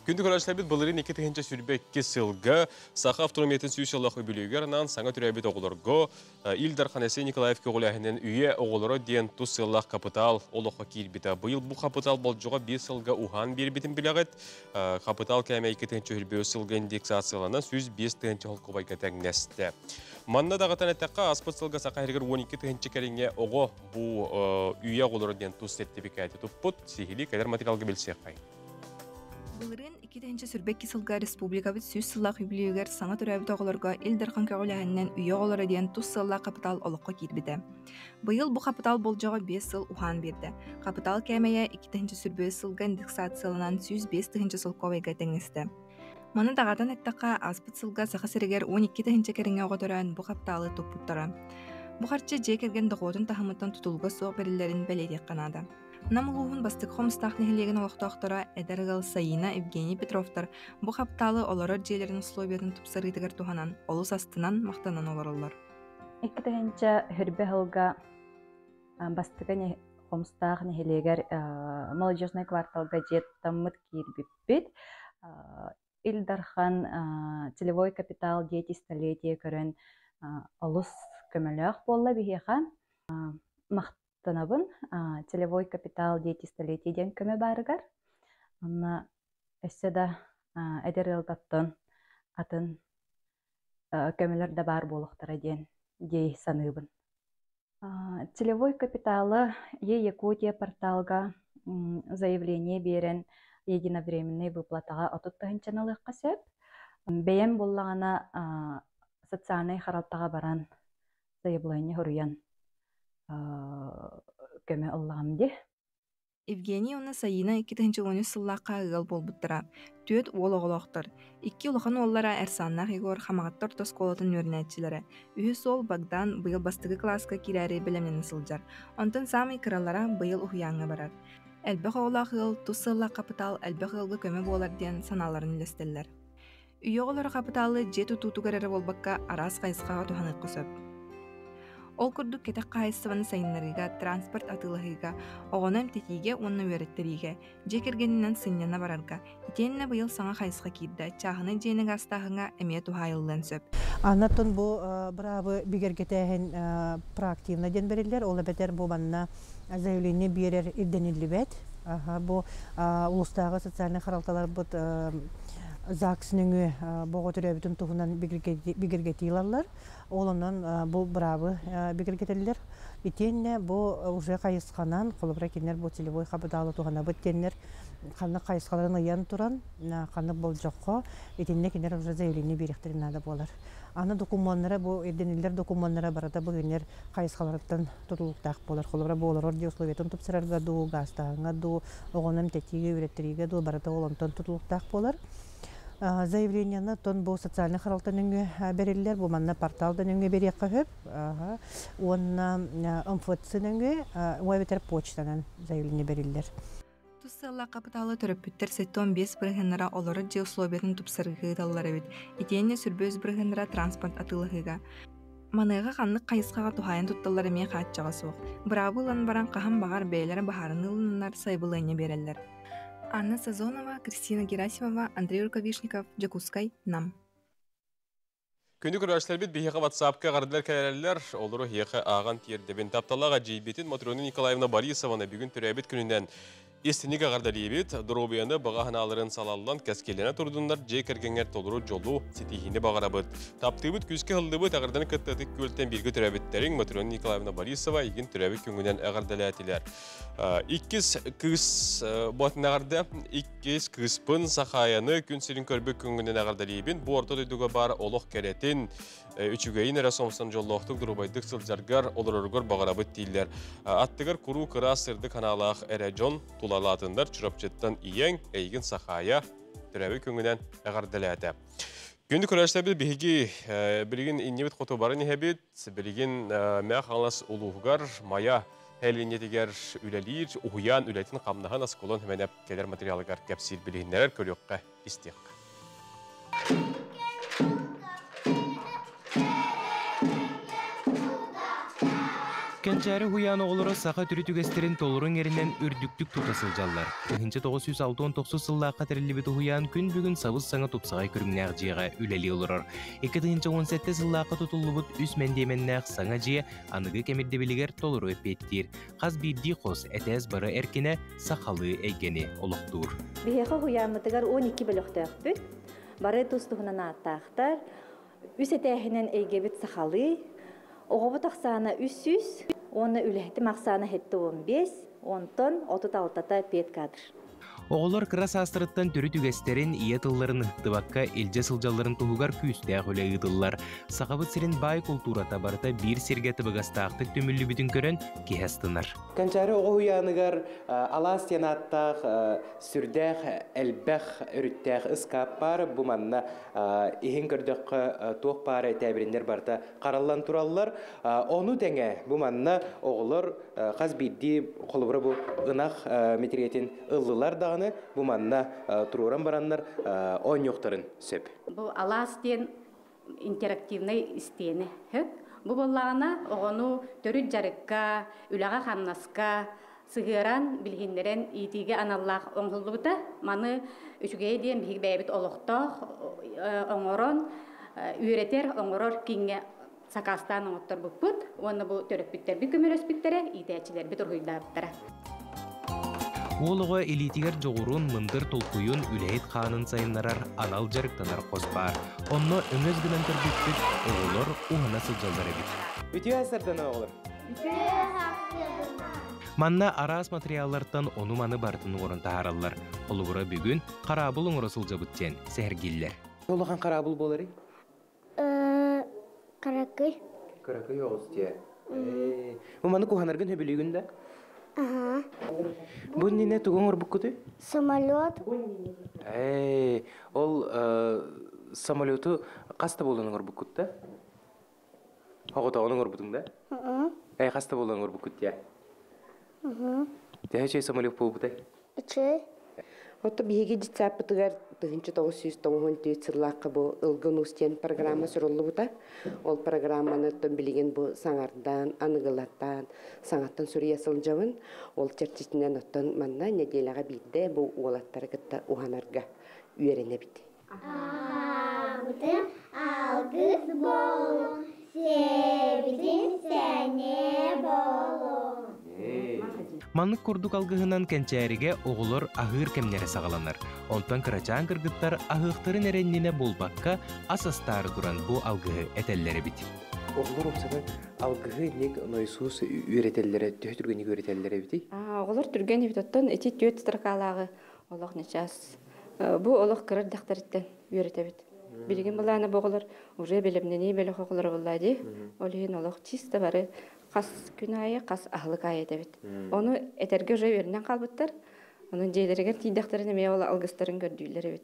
Күнді көрәшіләбет бұлырын 2-тігінші сүрбекке сылға сақа автономиятын сүйсіллақы бүлігерінен саңа түрәбет оғылырғы Илдар Ханесе Николаев көғіләхінен үйе оғылыры ден тұс сыллақ капитал олыққа кейлбеті. Бұйыл бұл капитал болжуға 5 сылға ухан бербетін біліғет. Капитал кәмі 2-тігінші сүрбе сылға индексациялана сүз 5-тігінші холқы байгатәң нәсті. Манна дағатан әттәққа аспыт сылға сақа әргір 12-тігінші кәріңе оғы бұл үйе оғылыры ден тұс сеттебек әйті тұппыт, сихили кәдер материалғы білсек қай. Бұлырын 2-тінші сүрбек кесілға республикабыт сүз сыллақ үбілігер саңа түрәбіт оғыларға Илдархан көғіләхіннен үйе оғылары ден тұс сыллақ капитал олыққа кербіді. Бұйыл бұл капитал болжаға 5 сыл ухан берді. Капитал кәмәйе 2-тінші сүрбе сылға индексацияланан сүз 5-тінші сыл ковайға тәңісті. Маны дағадан әттіққа аспыт сылға сақа сірігер 12-тінші кәріңе оғытыран бұл капиталы тұппыттара. Бұл қарчы жек ерген дұғотын тахымыттан тұтылға соқ берілерін бәледек қанады. Намылуғын бастық хомстақ нехілеген олықтақтыра әдәргіл Саина Евгений Петровтар бұл қапталы олары жерлерін условиятын тұпсарытығыр туғанан, олыс астынан мақтанан оларылар. 2-тігінші хүрбе ғылға бастығы хомстақ нехілегер молодежный кварталға жеттамыт кейірбеппет. Илдархан целевой капитал дети столетия көрін олыс көміліғ болла бігеға Танабын целевой капитал дети столетийден көмө барыгар. Анна өссө да эдер ылтаттан атын көмөлөр да бар болуктара ден дей саныбын. Целевой капиталы Якутия порталга заявление берен единовременный выплатага отуттахынчаналыкка сөп. Бейем боллагана социальный харалтага баран заявление хоруян. Көмө Аллахымде. Евгений оны Саина 2-13 сыллаққа ығыл болбыттыра. Төт ол оғылақтыр. 2 ұлықын оллара әрсаннақ егор қамағаттар тосколатын өрнәтчілері. Үйі сол Богдан бұйыл бастығы класқа кирәрі білімнені сылжар. Онтын самый кыралара бұйыл ұхияңы барар. Әлбіқ оғылақ ығыл, тұс сыллақ капитал әлбіқ ығылғы көмі боларден саналарын үлестелер. Үйі оғылары капиталы жет ұтутуғарары болбаққа арас қайысқаға туханық құсып. Ол күрдік кетек қайысываны сайынларыға, транспорт атылығыға, оғынан тетиге, онны өреттеріге, жекергенінен сыннана барарға. Итеніне бұйыл саңа қайысқа кейді, чағыны жейнің астағыңа әмет ұхайылдан сөп. Анаттын бұл бұрабы бігергетәйін проактивна ден берілер, ол әбетер бұл банна заявление берер ирденілі бәт. Бұл ұлыстағы социальный қаралталар бұд ЗАГС-нің боғы түрәбітін тұғынан бігергетейлалар. Олынан бұл бұрабы бігергетелілер. Итенне бұл уже қайысқанан, қолыбыра кенер бұл телевой қабыдалы туғана бұттенлер қаны қайысқаларын ұян тұран, қаны бұл жоққа, итенне кенер уже заявление беректерін ады болар. Аны документлары, бұл ерденелер документлары барада бұл кенер қайысқаларыттан тұтылықтақ болар. Қолыбыра бұл олар орде условиятын тұпсырарға ду, гастағыңа ду, оғынан тәтеге өреттеріге ду, барада олантан тұтылықтақ болар. Заявленияны тон бұл социальный харалтан өңі берелілер, бұл манна порталдан өңі берек қағып, онна МФЦ өңі, уәбетер почтанан заявление берелілер. Туссалла капиталы төрөппүттер 7-15 біргенлера олары же условиятын тұпсырғы таллары бит. Итенне сүрбөз біргенлера транспорт атылығыға. Маныға қанлық қайысқаға тухайын тұтталары мен қатчаға соқ. Бұрабылан баран қахан бағар бәйлері бахарын ылынлар сайбылайны берелер. Анна Сазонова, Кристина Герасимова, Андрей Рукавишников, Джакускай, Нам. Күнді көрәшілер бет бейхеға ватсапқа ғардылар кәрелер, олыру хеқі аған тиердебен тапталаға жейбетін Матроны Николаевна Борисованы бүгін түрәбет күнінен Естінігі ғардалиебет, дұробияны бағахан алырын салалылан кәскеліне тұрдыңдар жей кәргенер толыру жолу сетихіне бағарабыд. Таптыбыт күзге ғылдыбыт ағырданы күттадық көлттен біргі түрәбеттерін Матроны Николаевна Борисова егін түрәбет күнінен ағардалы әтілер. Иккіз күз ботын ағарды, иккіз күзпін сақайаны күн сирин көрбек күнінен ағардалиебен бұл орта дойдуға бар олық кәретін үчүгейін әрі сомсан жоллоқтық дұрубайдық сылжаргар олырыргар бағарабыт дейлер. Аттығар күру қыра сырды каналақ әрі жон тулалатындар чұрапчеттан иен әйгін сақая түрәбі күнінен ағардалы әді. Күнді көрәшті білген иннебет қоту барын ехебет, білген мәқ аңлас ұлуғығар мая әлінетігер үләлер, ұғыян үләйтін қамнаған асқолын өменеп келер материалығар кәпсір білгенлерер көріққа істеқ. Kençeri huyan oğulları sağa türü tügesтерin tolurun erinden ürdüktük tutasılcallar. 1969 sıllığa qatarili biti huyan gün bugün savuz sana tupsağay kürümnäq jiyaga üleli olurur. 2017 sıllığa tutullu bud üs mendemennäq sana jiya anıgı kemirde biliger toluru öpettir. Qaz birdi qos etez barı erkine saqalı egeni oluqtur. Biheqa huyanmıtıgar 12 bölüqtäqpüt. Barı tustuğunan attaqtar. Üs etehinen egebit saqalı. Oğubu taqsana 300, onu ülehti maqsana hette 15, onton 36'ta 5 kadr. Oğullar kıra sastırıttan türü tügesterin iya tılların ıhtıbakka ilce sılcaların tuhugar küstəq öle ıdıllar. Saqabıt sirin bay kulturata barıta bir sirgeti bıgastaqtık tümüllü bütün körün kihastınar. Kançarı oğu huyanıgar alas yanattaq, sürdəq, elbəq, ürüttəq ıskap bar. Bu manna ihin kördöq tuğ pare təbirinler barıta qarallan turallar. Onu denge bu manna oğullar qaz bildi qolubura bu ınaq metriyetin ıllılar dağını bu manna tururan baranlar on yoqtarın söp. Bu alas diyen interaktivnay isteyeni. Bu bollağına oğunu törü jarıkka, ülağa xannaska, sığıran bilginleren itige anallah oңhullubuta manı üçügeye diyen bihig bäbit oloqtoq oңoron üreter oңoror kinge sakastan oңottor buput. Onu bu töröpbitler bir kömöröspittere iteçiler bir turhuydabıttara. Oğuluğa elitiger joğurun mındır tolkuyun ülehit xanın sayınlarar anal jarıktanar qospar. Onno öngöz gülen türbüktük oğulor uğuna sılcalar edip. Ütüye asırdan oğulur? Manna aras materiallardan onu manı bartını orun taharallar. Olubura bugün qarabul oңora sılcabıtjen sehergiller. Oluğan qarabul bolari? Karakıy. Karakıy oğuz diye. Bu manı kuhanargın höbülügünde? Ага. Bu nine tuğun orbuk kutu? Самолет. Ol samolyotu qasta bolan orbuk kutta? Hoğuta onun orbutunda? Qasta bolan orbuk kutta? Dehe şey samolyot bu butay? Çey. Otto bihigi jitsapıtıgar 1994 sırlaqqa bu ılgın ustiyen programma sürüllü buta. Ol programmаны tüm bilgin bu sanardan, anıgılattan, sanattan sürüye sılcavın. Ol çerçisinden otton manna nedelaga bidde bu oğlatları gıtta uhanarga üyerene bidi. Ağabıdım algıs bolun, sebidim sene bolun. Manlık kurduk algıhınan kençerige oğulor ahır kemnere sağlanır. Ondan kıracağın kırgıtlar ahıqtırın erennine bolbakka asastarı duran bu algıhı etelleri biti. Oğulor opsana algıhı nek noysus üretellere, töhtürgeni üretellere biti? Oğulor türgeni bitottan eti töt stırkalağı olaq neças. Bu olaq kırır daqtaritten üretebit. Bilgin bulana boğulor уже bilimneni bele oğulor bulaydı. Olihin olaq çiste barı qas günayı, qas ahlık ayet evet. Onu eterge уже verinden kalbıttar. Onun ceyleriger tiydaktarın emeye ola algıstарын gördüğüler evet.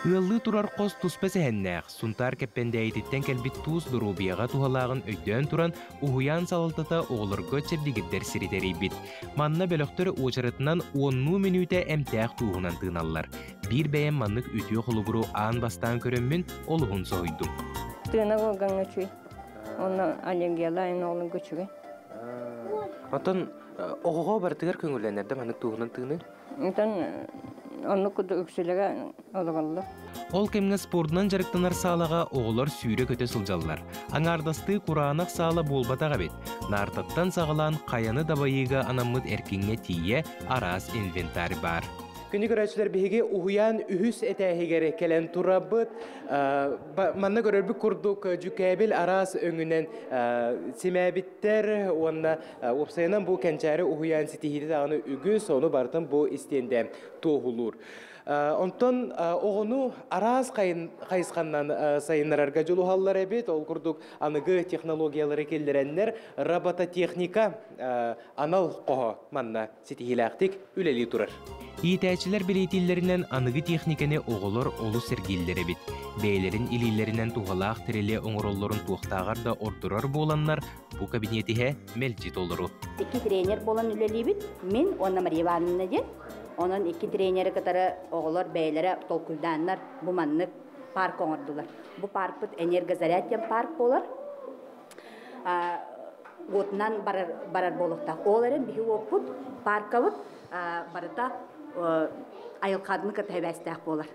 Üyallı turar qos tuspese hennäq, suntar keppende eyditten kelbit tuz durubiyaga tuhalağın öydön turan uhuyan salıltata oğulurgo çebdigidder siriteri bit. Manna bölöktör uçarıtından 10 minüte emtäq tuğunan tığnallar. Bir beyen manlık ütüye holuburu ağın bastan körömmün oluğun soydum. Tığına golgan göçüy. Onu alergiyalayın oğlun göçüge. Ondan oğuğa barıtıgar köngürlenerde manlık tuğunan tığını? Ondan onu kudu öksülege olağallı. Ol kemge sportdan jarıktanar sağlaga oğullar sүйre köte sıljallar. Aňardasty Kur'anaq sağla bolbataga bet. Nartattan sağılan qayanı dabayıga anamıt erkinge tiye aras inventari bar. Günü görüşler bihigi uhuyan ühüs etehigere kelen turabıt manna görülbü kurduk cükebil aras öngünen simebitter onna opsayanan bu kençari uhuyan sitihidi dağını ügüs onu bartan bu isteyende tohulur. Ondan oğunu aras kayıskandan sayınlararga jolu hallar ebet ol kurduk anıgı teknologiyaları keldirenler robototehnika anal qoha manna sitihilaktik üleli turar. İtəçilər biletillerinden anıgı texnikeni oğulur olu sergilleri bit. Beylerin ilillerinden tuğalaq tireli oңorolların tuğtağar da ordurar bolanlar bu kabinetihe melcit oluru. İki trener bolan üleli bit. Men ona Marivan'ın diye. Onun iki treneri kadar oğullar beylere tolkuldanlar bu manlık park oңordular. Bu park enerji zaryatyan park bolar. отынан барар болуқта. Оларын бихи опут паркавыт барыта айылқадыны катайбәстәк болар.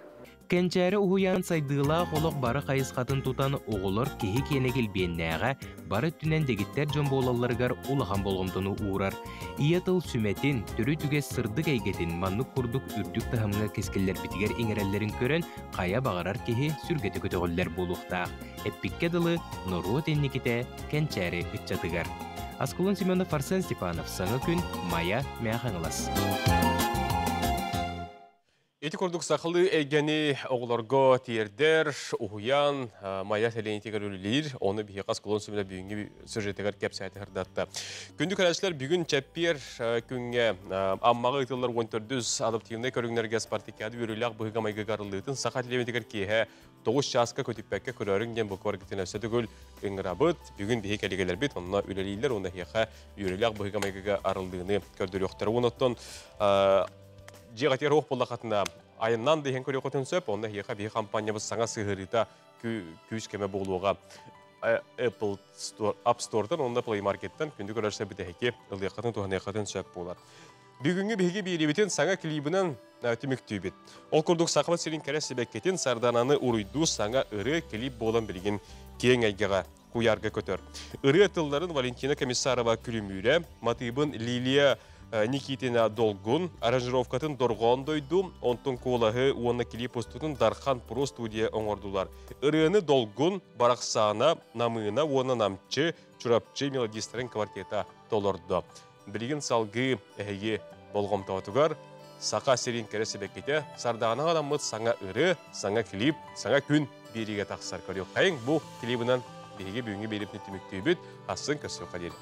Кенчәрі уһуян сайдыла қолық бары қайысқатын тұтан оғылыр кеһи кенегіл беннәға бары түнен дегіттер жон болаларғар улахан болғымтыны уырар. Иятыл сүметин, түрі түге сырдық әйгетін маннық құрдық үрдік тахымына кескелер бітігер еңерәлерін көрін қая бағарар кеһи сүргеті көтіғілер болуқтақ. Эппикке дылы Нұру тенникіте кенчәрі үтчатығар. Аскулын Семенов, Арсен Степанов, Саңы күн, Мая, Мяхаңылас. Эти курдук сақылы әйгені оғыларға тиердер, ұхуян, Мая тәлейнетегер өлілер, оны бейі қас құлын сөміне бүйінгі сюжетегер кәпсәйті қырдатты. Күнді көрәшілер бүгін чәппер күнге аммағы ұйтылар 14 адаптивный көріңлерге спартикады өріліғ бұғыға майғы қарылығытын сақа телеметегер кейі 9 жасқа көтіппәкке көрерінген бұл көргітін өседі гөл үңірабыт, бүгін бейі кәлегелер бет, онына өлелейлер, оны хеқа өріліғ бұғыға майғыға арылдığını көrdір Жиғатер оқ болақатына айыннан дейін көрі қотын сөп, онда еқа бей компаниябыз саңа сығырыта күйіс кеме болуға Apple App Store'дан, онда Play Market'tan күнді көрерсе біті әке ұлдықатын туған еқатын сөп болар. Бүгінгі бейге бейребетін саңа клибінен түмік түйбет. Ол күрдік сақылы серін кәрі себеккетін сардананы ұрыйду саңа ұры клип болан білген кейін әйгеға құярға көтір. Ұры атылдарын Валентина Комиссарова күлімүйрі, матыбын Лилия Никитина Долгун, аранжировкатын Доргон дойду, онтун колағы уанна клип постудын Дархан Про студия оңордулар. Ырыны Долгун барақсана намына уанна намчы, чурапчы мелодистерін квартета толорды. Білген салғы әйе болғым таутугар, сақа серин кәресі бәккете, сардағына адамыд саңа ыры, саңа клип, саңа күн береге тақсар көрек. Қайын бұл клибінен береге бүйінге беріпні түмікті бүт, асын көсі қадері.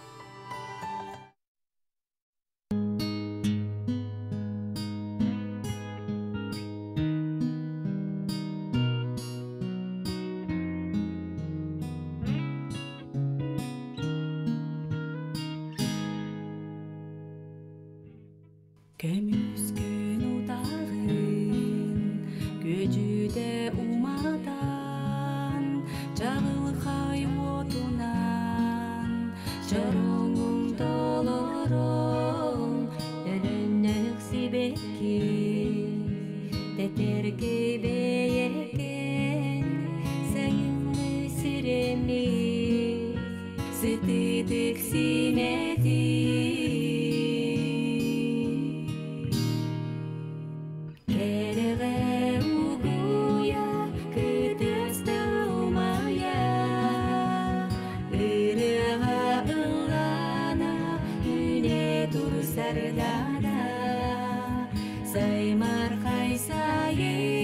Saymar kaysayı